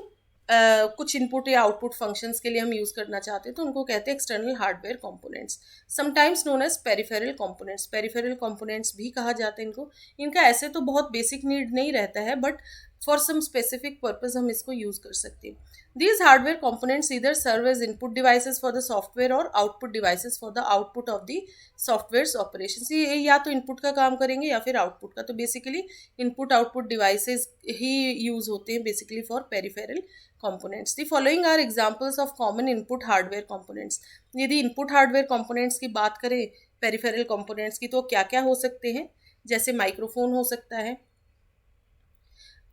कुछ इनपुट या आउटपुट फंक्शंस के लिए हम यूज़ करना चाहते हैं, तो उनको कहते हैं external hardware components. Sometimes known as peripheral components. Peripheral components भी कहा जाता है इनको। इनका ऐसे तो बहुत बेसिक नीड नहीं रहता है, but for some specific purpose हम इसको यूज़ कर सकते हैं। These hardware components either serve as input devices for the software or output devices for the output of the software's operations. ये या तो इनपुट का काम करेंगे या फिर आउटपुट का। तो बेसिकली इनपुट आउटपुट डिवाइसेस ही यूज़ होते हैं basically for peripheral components. The following are examples of common input hardware components. यदि input hardware components की बात करें पेरिफेरल components की, तो क्या क्या हो सकते हैं? जैसे माइक्रोफोन हो सकता है,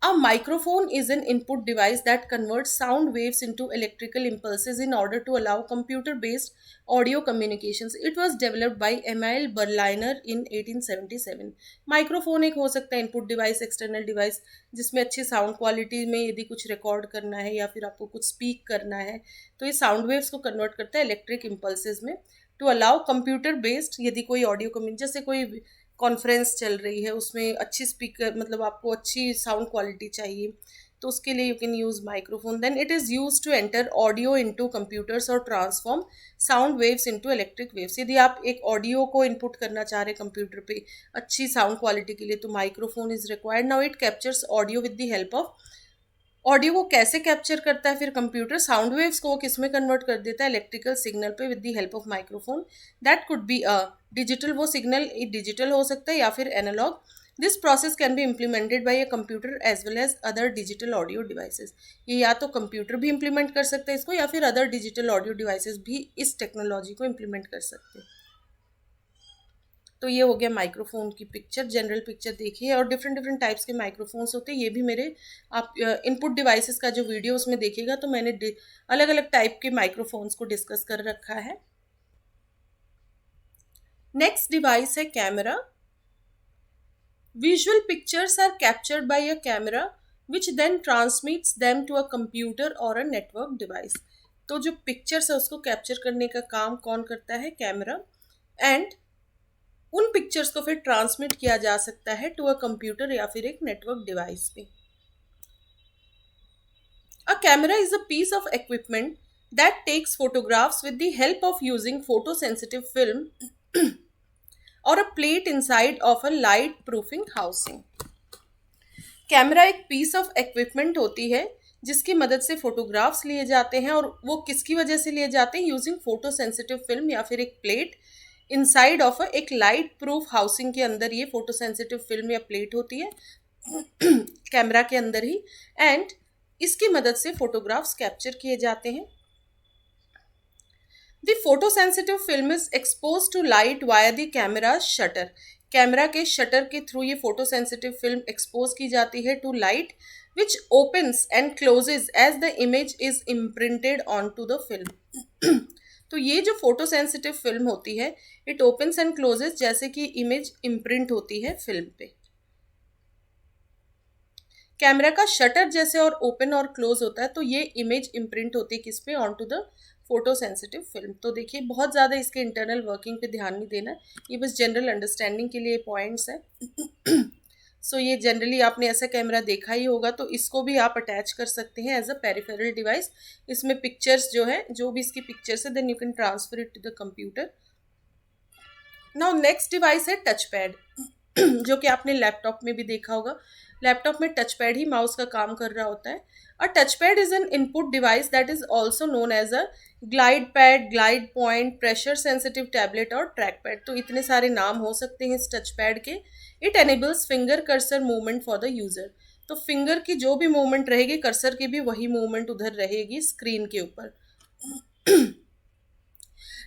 A microphone is an input device that converts sound waves into electrical impulses in order to allow computer based audio communications. It was developed by Emil Berliner in 1877. Microphone एक हो सकता है इनपुट डिवाइस, एक्सटर्नल डिवाइस, जिसमें अच्छी sound quality में यदि कुछ record करना है या फिर आपको कुछ स्पीक करना है तो ये साउंड वेव्स को कन्वर्ट करता है इलेक्ट्रिक इम्पल्सेस में, टू अलाउ कंप्यूटर बेस्ड, यदि कोई ऑडियो कम्युनिकेशन जैसे कोई कॉन्फ्रेंस चल रही है उसमें अच्छी स्पीकर मतलब आपको अच्छी साउंड क्वालिटी चाहिए तो उसके लिए you can use microphone. Then it is use to enter audio into computers और transform sound waves into electric waves. यदि आप एक ऑडियो को इनपुट करना चाह रहे हैं कंप्यूटर पे अच्छी साउंड क्वालिटी के लिए तो microphone is required. Now it captures audio with the help of, audio को कैसे कैप्चर करता है फिर कंप्यूटर, साउंड वेव्स को किस में कन्वर्ट कर देता है इलेक्ट्रिकल सिग्नल पे with the help of microphone. That could be a digital, वो सिग्नल डिजिटल हो सकता है या फिर analogue. This process can be implemented by a computer as well as other digital audio devices. ये या तो कंप्यूटर भी इम्प्लीमेंट कर सकते हैं इसको या फिर अदर डिजिटल ऑडियो डिवाइसेस भी इस टेक्नोलॉजी को इम्प्लीमेंट कर सकते हैं. तो ये हो गया माइक्रोफोन की पिक्चर, जनरल पिक्चर देखिए. और डिफरेंट डिफरेंट टाइप्स के माइक्रोफोन्स होते हैं. ये भी मेरे आप इनपुट डिवाइसेस का जो वीडियो उसमें देखिएगा तो मैंने अलग अलग टाइप के माइक्रोफोन्स को डिस्कस कर रखा है. नेक्स्ट डिवाइस है camera. Visual pictures are captured by a camera which then transmits them to a computer और अ नेटवर्क डिवाइस. तो जो पिक्चर्स है उसको कैप्चर करने का काम कौन करता है? कैमरा. एंड उन पिक्चर्स को फिर ट्रांसमिट किया जा सकता है टू अ कंप्यूटर या फिर एक नेटवर्क डिवाइस पे. A camera is a piece of equipment that takes photographs with the help of using photo sensitive film और a plate inside of a light proofing housing. Camera एक piece of equipment होती है जिसकी मदद से photographs लिए जाते हैं और वो किसकी वजह से लिए जाते हैं? यूजिंग फोटो सेंसिटिव फिल्म या फिर एक प्लेट इनसाइड ऑफ एक लाइट प्रूफ हाउसिंग के अंदर ये फोटो सेंसिटिव फिल्म या प्लेट होती है कैमरा के अंदर ही. एंड इसकी मदद से फोटोग्राफ्स कैप्चर किए जाते हैं. The photo sensitive film is expose to light via the camera shutter. Camera के शटर के थ्रू ये फोटो सेंसिटिव फिल्म एक्सपोज की जाती है to light which opens and closes as the image is imprinted on to the film. तो ये जो photo sensitive film होती है इट ओपन्स एंड क्लोजेस जैसे कि इमेज इम्प्रिंट होती है फिल्म पे. कैमरा का शटर जैसे और ओपन और क्लोज होता है तो ये इमेज इम्प्रिंट होती है किस पे? On to the photo sensitive film. तो देखिए बहुत ज़्यादा इसके इंटरनल वर्किंग पे ध्यान नहीं देना, ये बस जनरल अंडरस्टैंडिंग के लिए पॉइंट्स है. सो ये जनरली आपने ऐसा कैमरा देखा ही होगा तो इसको भी आप अटैच कर सकते हैं एज अ पेरिफेरल डिवाइस. इसमें पिक्चर्स जो है जो भी इसकी पिक्चर्स है then you can transfer it to the computer. Now next device है टच पैड जो कि आपने लैपटॉप में भी देखा होगा. लैपटॉप में टच पैड ही माउस का काम कर रहा होता है. A touch pad is an input device that is also known as a glide pad, glide point, pressure sensitive tablet और ट्रैक पैड. तो इतने सारे नाम हो सकते हैं इस टच पैड के. It enables finger cursor movement for the user. तो फिंगर की जो भी मूवमेंट रहेगी कर्सर की भी वही मूवमेंट उधर रहेगी स्क्रीन के ऊपर.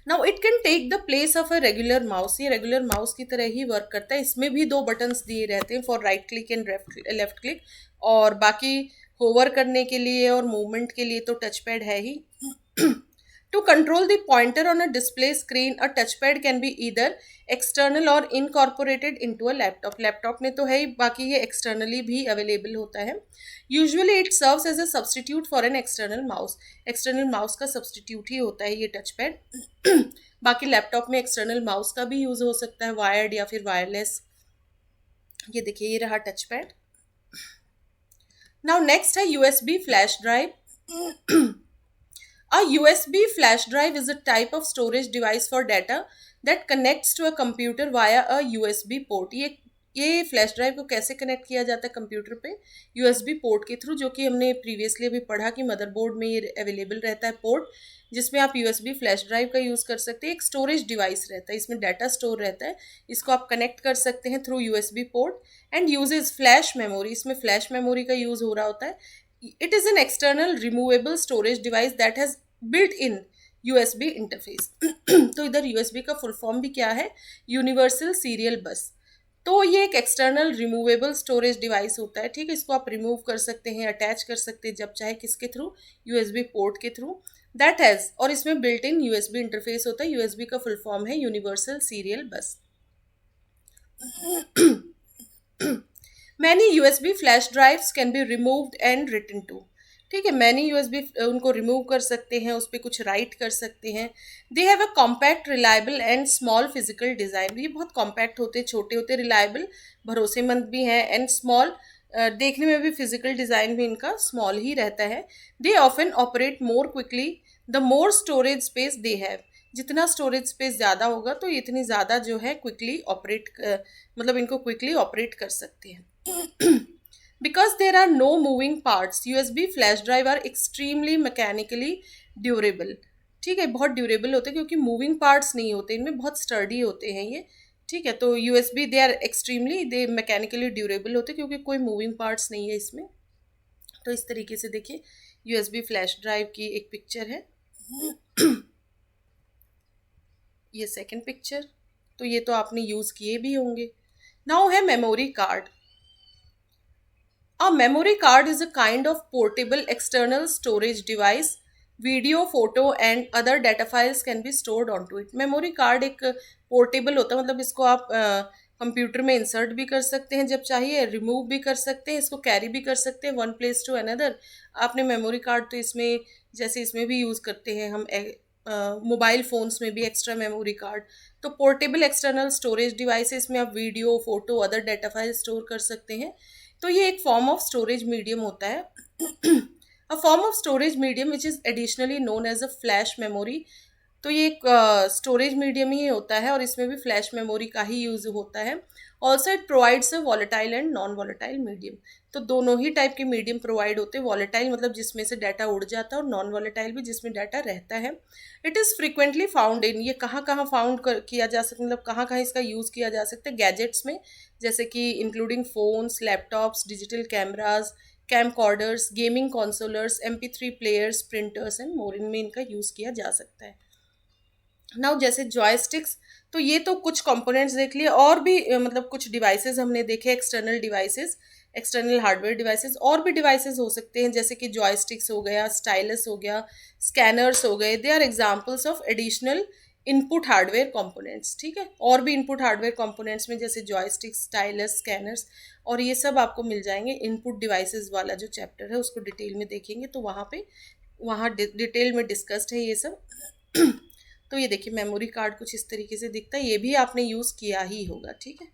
Now it can take the place of a regular mouse. ये रेगुलर माउस की तरह ही वर्क करता है. इसमें भी दो बटन्स दिए रहते हैं for right click and left click और बाकी होवर करने के लिए और मूवमेंट के लिए तो टच पैड है ही. To control the pointer on a display screen, a touchpad can be either external or incorporated into a laptop. Laptop में तो है ही, बाकी ये एक्सटर्नली भी अवेलेबल होता है. Usually it serves as a substitute for an external mouse. External mouse का substitute ही होता है ये टच पैड. बाकी लैपटॉप में एक्सटर्नल माउस का भी यूज हो सकता है, वायर्ड या फिर वायरलेस. ये देखिए ये रहा टच पैड. नाउ नेक्स्ट है USB flash drive. A USB flash drive is a type of storage device for data that connects to a computer via a USB port. ये फ्लैश ड्राइव को कैसे connect किया जाता है computer पे? USB port के through, जो कि हमने प्रीवियसली भी पढ़ा कि मदरबोर्ड में ये अवेलेबल रहता है पोर्ट जिसमें आप USB फ्लैश ड्राइव का यूज़ कर सकते हैं. एक स्टोरेज डिवाइस रहता है, इसमें डाटा स्टोर रहता है. इसको आप कनेक्ट कर सकते हैं through USB port and uses flash memory. इसमें फ्लैश मेमोरी का यूज़ हो रहा होता है. It is an external removable storage device that has built-in USB interface. तो इधर USB का फुल फॉर्म भी क्या है? यूनिवर्सल सीरियल बस. तो ये एक एक्सटर्नल रिमूवेबल स्टोरेज डिवाइस होता है, ठीक है। इसको आप रिमूव कर सकते हैं, अटैच कर सकते हैं जब चाहे, किसके थ्रू, यूएसबी पोर्ट के थ्रू। दैट हैज़, और इसमें बिल्ट इन यूएसबी इंटरफेस होता है। यूएसबी का फुल फॉर्म है universal serial bus. Many USB flash drives can be removed and written to, ठीक है। मैनी यूएसबी उनको रिमूव कर सकते हैं, उस पर कुछ राइट कर सकते हैं। They have a compact, reliable and small physical design. ये बहुत कॉम्पैक्ट होते, छोटे होते, रिलायबल, भरोसेमंद भी हैं, एंड स्मॉल, देखने में भी फिजिकल डिज़ाइन भी इनका स्मॉल ही रहता है। They often operate more quickly the more storage space they have. जितना स्टोरेज स्पेस ज़्यादा होगा तो इतनी ज़्यादा जो है क्विकली ऑपरेट, मतलब इनको क्विकली ऑपरेट कर सकते हैं। Because there are no moving parts, USB flash drive are extremely mechanically durable, ठीक है। बहुत ड्यूरेबल होते हैं क्योंकि मूविंग पार्ट्स नहीं होते इनमें, बहुत स्टर्डी होते हैं ये, ठीक है। तो USB they are extremely, they mechanically durable होते हैं क्योंकि कोई मूविंग पार्ट्स नहीं है इसमें। तो इस तरीके से देखिए यूएसबी फ्लैश ड्राइव की एक पिक्चर है। ये सेकंड पिक्चर, तो ये तो आपने यूज़ किए भी होंगे। नाउ है memory card. A memory card is a kind of portable external storage device. Video, photo and other data files can be stored onto it. Memory card एक पोर्टेबल होता है, मतलब इसको आप कंप्यूटर में इंसर्ट भी कर सकते हैं जब चाहिए, रिमूव भी कर सकते हैं, इसको कैरी भी कर सकते हैं वन प्लेस टू अनदर। आपने मेमोरी कार्ड तो इसमें, जैसे इसमें भी यूज़ करते हैं हम, मोबाइल फ़ोन्स में भी एक्स्ट्रा मेमोरी कार्ड। तो पोर्टेबल एक्सटर्नल स्टोरेज डिवाइस है, इसमें आप video, photo, other data file store कर सकते हैं। तो ये एक फॉर्म ऑफ स्टोरेज मीडियम होता है। A form of storage medium which is additionally known as a flash memory. तो ये एक स्टोरेज मीडियम ही होता है और इसमें भी फ्लैश मेमोरी का ही यूज़ होता है। Also it provides a volatile and non volatile medium. तो दोनों ही टाइप के मीडियम प्रोवाइड होते हैं, वॉलेटाइल मतलब जिसमें से डाटा उड़ जाता है, और नॉन वॉलेटाइल भी जिसमें डाटा रहता है। It is frequently found in, ये कहाँ कहाँ फाउंड किया जा सकता, मतलब कहाँ कहाँ इसका यूज़ किया जा सकता है, गैजेट्स में, जैसे कि including phones, laptops, digital cameras, camcorders, gaming consolers, MP3 players, printers and more, इनमें इनका यूज़ किया जा सकता है। नाउ जैसे जॉयस्टिक्स, तो ये तो कुछ कंपोनेंट्स देख लिए, और भी मतलब कुछ डिवाइसेस हमने देखे, external devices, external hardware devices, और भी डिवाइसेस हो सकते हैं जैसे कि जॉयस्टिक्स हो गया, स्टाइलस हो गया, स्कैनर्स हो गए। They are examples of additional input hardware components, ठीक है। और भी इनपुट हार्डवेयर कंपोनेंट्स में जैसे जॉयस्टिक्स, स्टाइलस, स्कैनर्स, और ये सब आपको मिल जाएंगे। इनपुट डिवाइसेस वाला जो चैप्टर है उसको डिटेल में देखेंगे तो वहाँ डिटेल में डिस्कस्ड है ये सब। तो ये देखिए मेमोरी कार्ड कुछ इस तरीके से दिखता है, ये भी आपने यूज़ किया ही होगा, ठीक है।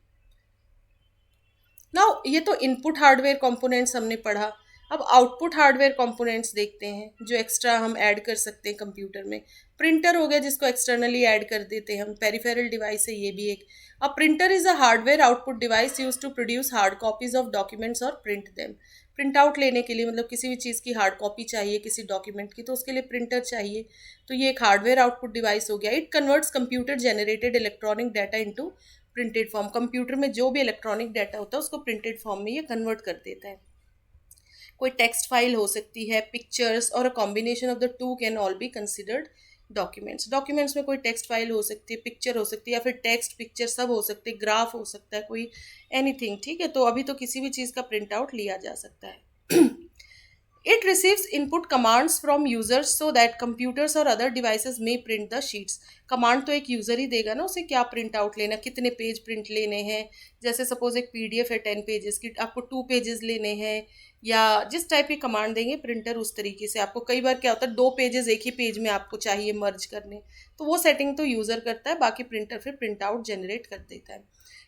नाउ ये तो इनपुट हार्डवेयर कंपोनेंट्स हमने पढ़ा। अब आउटपुट हार्डवेयर कंपोनेंट्स देखते हैं जो एक्स्ट्रा हम ऐड कर सकते हैं कंप्यूटर में। प्रिंटर हो गया जिसको एक्सटर्नली ऐड कर देते हैं हम, पेरिफेरल डिवाइस है ये भी एक। A printer is a hardware output device use to produce hard copies of documents और प्रिंट देम। प्रिंट आउट लेने के लिए, मतलब किसी भी चीज़ की हार्ड कॉपी चाहिए किसी डॉक्यूमेंट की, तो उसके लिए प्रिंटर चाहिए। तो ये एक हार्डवेयर आउटपुट डिवाइस हो गया। It converts computer generated electronic data into printed form. Computer में जो भी इलेक्ट्रॉनिक डाटा होता है उसको प्रिंटेड फॉर्म में ये कन्वर्ट कर देता है। कोई टेक्स्ट फाइल हो सकती है, पिक्चर्स, और a combination of the two can all be considered documents. Documents में कोई टेक्स्ट फाइल हो सकती है, पिक्चर हो सकती है, या फिर टेक्स्ट पिक्चर सब हो सकते हैं, ग्राफ हो सकता है, कोई एनीथिंग, ठीक है। तो अभी तो किसी भी चीज़ का प्रिंट आउट लिया जा सकता है। It receives input commands from users so that computers और other devices may print the sheets. Command तो एक यूज़र ही देगा ना, उसे क्या प्रिंट आउट लेना, कितने पेज प्रिंट लेने हैं। जैसे सपोज एक PDF है 10 पेजेस की, आपको 2 पेजेस लेने हैं, या जिस टाइप की कमांड देंगे प्रिंटर उस तरीके से। आपको कई बार क्या होता है 2 पेजेस एक ही पेज में आपको चाहिए मर्ज करने, तो वो सेटिंग तो यूज़र करता है, बाकी प्रिंटर फिर प्रिंट आउट जनरेट कर देता है।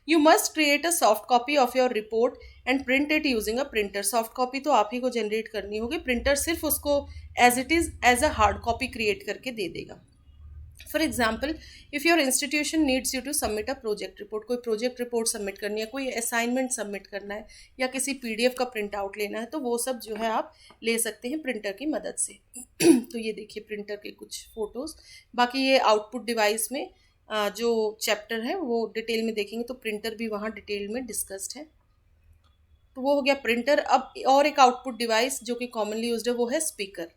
You must create a soft copy of your report and print it using a printer. Soft copy तो आप ही को जनरेट करनी होगी, प्रिंटर सिर्फ उसको as it is as a hard copy create करके दे देगा। For example, if your institution needs you to submit a project report, कोई प्रोजेक्ट रिपोर्ट सबमिट करनी है, कोई असाइनमेंट सबमिट करना है, या किसी PDF का प्रिंट आउट लेना है, तो वो सब जो है आप ले सकते हैं प्रिंटर की मदद से। तो ये देखिए प्रिंटर के कुछ फ़ोटोज़। बाकी ये आउटपुट डिवाइस में जो चैप्टर है वो डिटेल में देखेंगे तो प्रिंटर भी वहाँ डिटेल में डिस्कस्ड है। तो वो हो गया प्रिंटर। अब और एक आउटपुट डिवाइस जो कि कॉमनली यूज्ड है वो है speaker.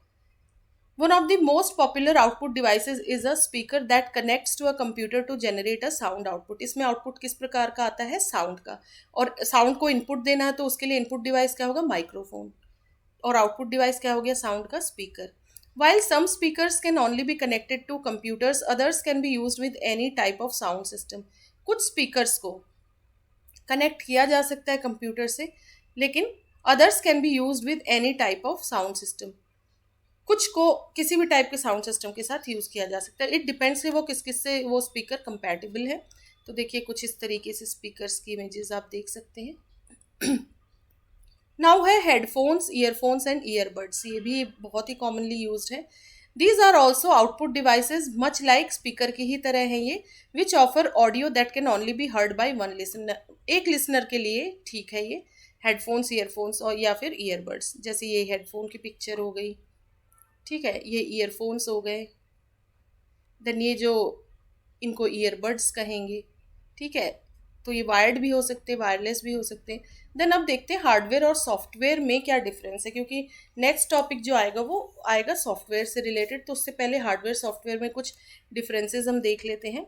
One of the most popular output devices is a speaker that connects to a computer to generate a sound output. इसमें आउटपुट किस प्रकार का आता है? साउंड का। और साउंड को इनपुट देना है तो उसके लिए इनपुट डिवाइस क्या होगा? माइक्रोफोन। और आउटपुट डिवाइस क्या हो गया? साउंड का speaker. While some speakers can only be connected to computers, others can be used with any type of sound system. कुछ स्पीकर्स को कनेक्ट किया जा सकता है कंप्यूटर से, लेकिन others can be used with any type of sound system. कुछ को किसी भी टाइप के साउंड सिस्टम के साथ यूज़ किया जा सकता है। इट डिपेंड्स कि वो किस किस से वो स्पीकर कंपैटिबल है। तो देखिए कुछ इस तरीके से स्पीकर्स की इमेजेस आप देख सकते हैं। नाउ है हेडफोन्स, ईयरफोन्स एंड ईयरबड्स। ये भी बहुत ही कॉमनली यूज्ड है। These are also output devices much like speaker की ही तरह हैं ये, which offer audio that can only be heard by one listener. एक लिसनर के लिए ठीक है ये हेडफोन्स, ईयरफोन्स और या फिर ईयरबड्स। जैसे ये हेडफोन की पिक्चर हो गई, ठीक है, ये ईयरफोन्स हो गए, देन ये जो इनको ईयरबड्स कहेंगे, ठीक है। तो ये वायर्ड भी हो सकते हैं, वायरलेस भी हो सकते हैं। देन अब देखते हैं हार्डवेयर और सॉफ्टवेयर में क्या डिफरेंस है, क्योंकि नेक्स्ट टॉपिक जो आएगा वो आएगा सॉफ्टवेयर से रिलेटेड। तो उससे पहले हार्डवेयर सॉफ्टवेयर में कुछ डिफरेंसेस हम देख लेते हैं।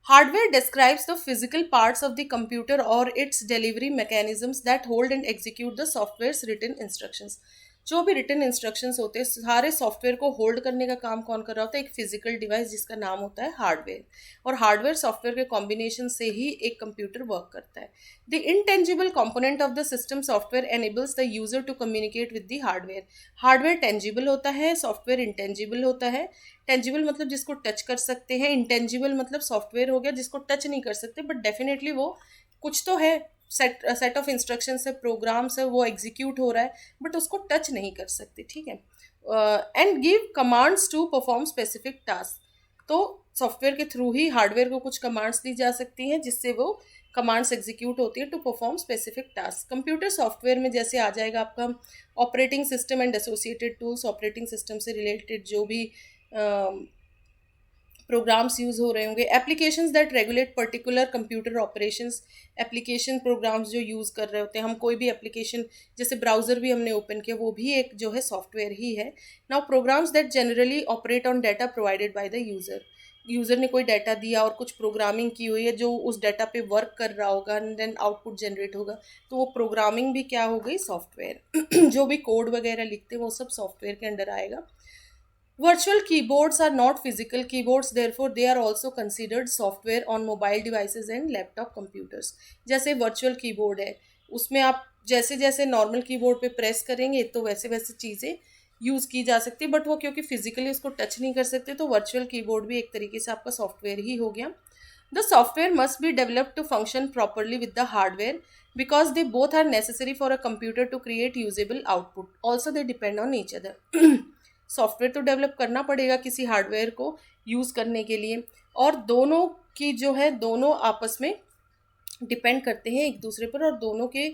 Hardware describes the physical parts of the computer or its delivery mechanisms that hold and execute the software's written instructions. जो भी रिटन इंस्ट्रक्शंस होते हैं सारे सॉफ्टवेयर को होल्ड करने का काम कौन कर रहा होता है? एक फिजिकल डिवाइस जिसका नाम होता है हार्डवेयर। और हार्डवेयर सॉफ्टवेयर के कॉम्बिनेशन से ही एक कंप्यूटर वर्क करता है। The intangible component of the system software enables the user to communicate with the hardware. Hardware tangible होता है, सॉफ्टवेयर इंटेंजिबल होता है। टेंजिबल मतलब जिसको टच कर सकते हैं, इंटेंजिबल मतलब सॉफ्टवेयर हो गया जिसको टच नहीं कर सकते, बट डेफिनेटली वो कुछ तो है, सेट ऑफ इंस्ट्रक्शन है, प्रोग्राम्स है, वो एग्जीक्यूट हो रहा है, बट उसको टच नहीं कर सकते, ठीक है। And give commands to perform specific task. तो सॉफ्टवेयर के थ्रू ही हार्डवेयर को कुछ कमांड्स दी जा सकती हैं जिससे वो कमांड्स एग्जीक्यूट होती है to perform specific task. Computer software में जैसे आ जाएगा आपका operating system and associated tools. Operating system से रिलेटेड जो भी प्रोग्राम्स यूज़ हो रहे होंगे, applications that regulate particular computer operations. Application programs जो यूज़ कर रहे होते हैं हम, कोई भी एप्लीकेशन जैसे ब्राउज़र भी हमने ओपन किया वो भी एक जो है सॉफ्टवेयर ही है। Now programmes that generally operate on data provided by the user. User ने कोई डाटा दिया और कुछ प्रोग्रामिंग की हुई है जो उस डाटा पे वर्क कर रहा होगा एंड देन आउटपुट जनरेट होगा, तो वो प्रोग्रामिंग भी क्या हो गई? सॉफ्टवेयर। जो भी कोड वगैरह लिखते हैं वो सब सॉफ्टवेयर के अंडर आएगा। Virtual keyboards are not physical keyboards, therefore they are also considered software on mobile devices and laptop computers. जैसे वर्चुअल कीबोर्ड है, उसमें आप जैसे जैसे नॉर्मल कीबोर्ड पे प्रेस करेंगे तो वैसे वैसे चीज़ें यूज़ की जा सकती है, बट वो क्योंकि फिजिकली उसको टच नहीं कर सकते, तो वर्चुअल कीबोर्ड भी एक तरीके से आपका सॉफ्टवेयर ही हो गया। The software must be developed to function properly with the hardware because they both are necessary for a computer to create usable output. Also, they depend on each other. Software तो develop करना पड़ेगा किसी hardware को use करने के लिए, और दोनों की जो है दोनों आपस में डिपेंड करते हैं एक दूसरे पर, और दोनों के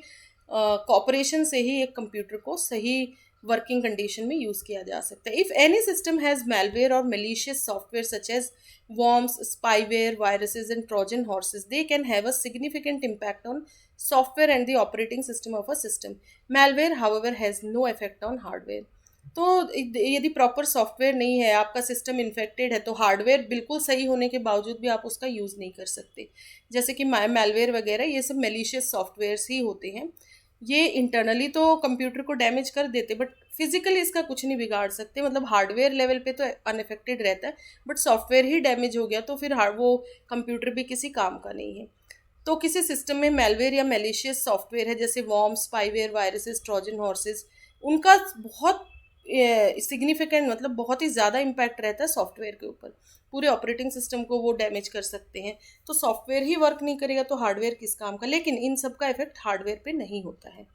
कॉपरेशन से ही एक कंप्यूटर को सही वर्किंग कंडीशन में यूज़ किया जा सकता है। If any system has malware और malicious software such as worms, spyware, viruses and Trojan horses, they can have a significant impact on software and the operating system of a system. Malware, however, has no effect on hardware. तो यदि proper software नहीं है, आपका system infected है, तो hardware बिल्कुल सही होने के बावजूद भी आप उसका यूज़ नहीं कर सकते। जैसे कि मैलवेयर वगैरह ये सब मेलिशियस सॉफ्टवेयर्स ही होते हैं। ये इंटरनली तो कंप्यूटर को डैमेज कर देते, बट फिजिकली इसका कुछ नहीं बिगाड़ सकते। मतलब हार्डवेयर लेवल पे तो अनअफेक्टेड रहता है, बट सॉफ्टवेयर ही डैमेज हो गया तो फिर वो कंप्यूटर भी किसी काम का नहीं है। तो किसी सिस्टम में मेलवेयर या मेलिशियस सॉफ्टवेयर है जैसे worms, spyware, viruses, Trojan horses, उनका बहुत सिग्निफिकेंट मतलब बहुत ही ज़्यादा इम्पैक्ट रहता है सॉफ्टवेयर के ऊपर। पूरे ऑपरेटिंग सिस्टम को वो डैमेज कर सकते हैं। तो सॉफ्टवेयर ही वर्क नहीं करेगा तो हार्डवेयर किस काम का? लेकिन इन सब का इफेक्ट हार्डवेयर पे नहीं होता है।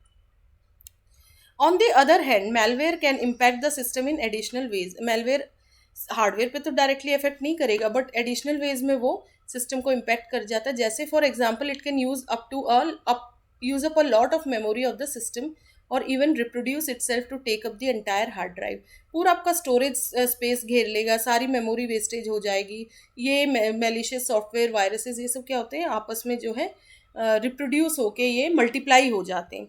On the other hand malware can impact the system in additional ways. Malware hardware पे तो डायरेक्टली इफेक्ट नहीं करेगा, बट एडिशनल वेज में वो सिस्टम को इम्पैक्ट कर जाता है। जैसे for example it can use up a lot of memory of the system और even reproduce itself to take up the entire hard drive. पूरा आपका स्टोरेज स्पेस घेर लेगा, सारी मेमोरी वेस्टेज हो जाएगी। ये मेलिशियस सॉफ्टवेयर, वायरसेस, ये सब क्या होते हैं आपस में जो है रिप्रोड्यूस होके ये मल्टीप्लाई हो जाते हैं।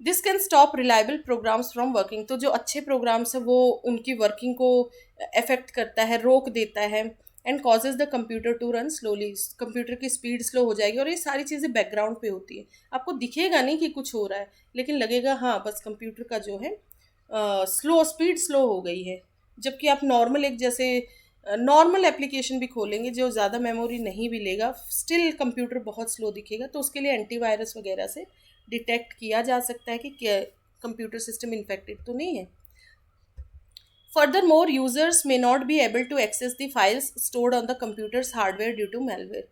This can stop reliable programmes from working. तो जो अच्छे प्रोग्राम्स है वो उनकी वर्किंग को अफेक्ट करता है, रोक देता है। And causes the computer to run slowly, computer की स्पीड स्लो हो जाएगी। और ये सारी चीज़ें बैकग्राउंड पे होती है, आपको दिखेगा नहीं कि कुछ हो रहा है, लेकिन लगेगा हाँ बस कंप्यूटर का जो है स्लो, स्पीड स्लो हो गई है। जबकि आप नॉर्मल एक जैसे नॉर्मल एप्लीकेशन भी खोलेंगे जो ज़्यादा मेमोरी नहीं भी लेगा, स्टिल कंप्यूटर बहुत स्लो दिखेगा। तो उसके लिए एंटीवायरस वगैरह से डिटेक्ट किया जा सकता है कि क्या कंप्यूटर सिस्टम इन्फेक्टेड तो नहीं है। Furthermore, users may not be able to access the files stored on the computer's hardware due to malware.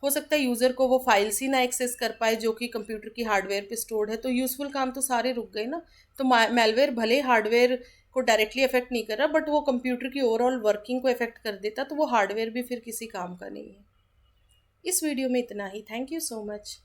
हो सकता है यूज़र को वो फाइल्स ही ना एक्सेस कर पाए जो कि कंप्यूटर की हार्डवेयर पे स्टोर्ड है, तो यूज़फुल काम तो सारे रुक गए ना। तो मेलवेयर भले हार्डवेयर को डायरेक्टली अफेक्ट नहीं कर रहा, बट वो कंप्यूटर की ओवरऑल वर्किंग को अफेक्ट कर देता, तो वो हार्डवेयर भी फिर किसी काम का नहीं है। इस वीडियो में इतना ही। Thank you so much.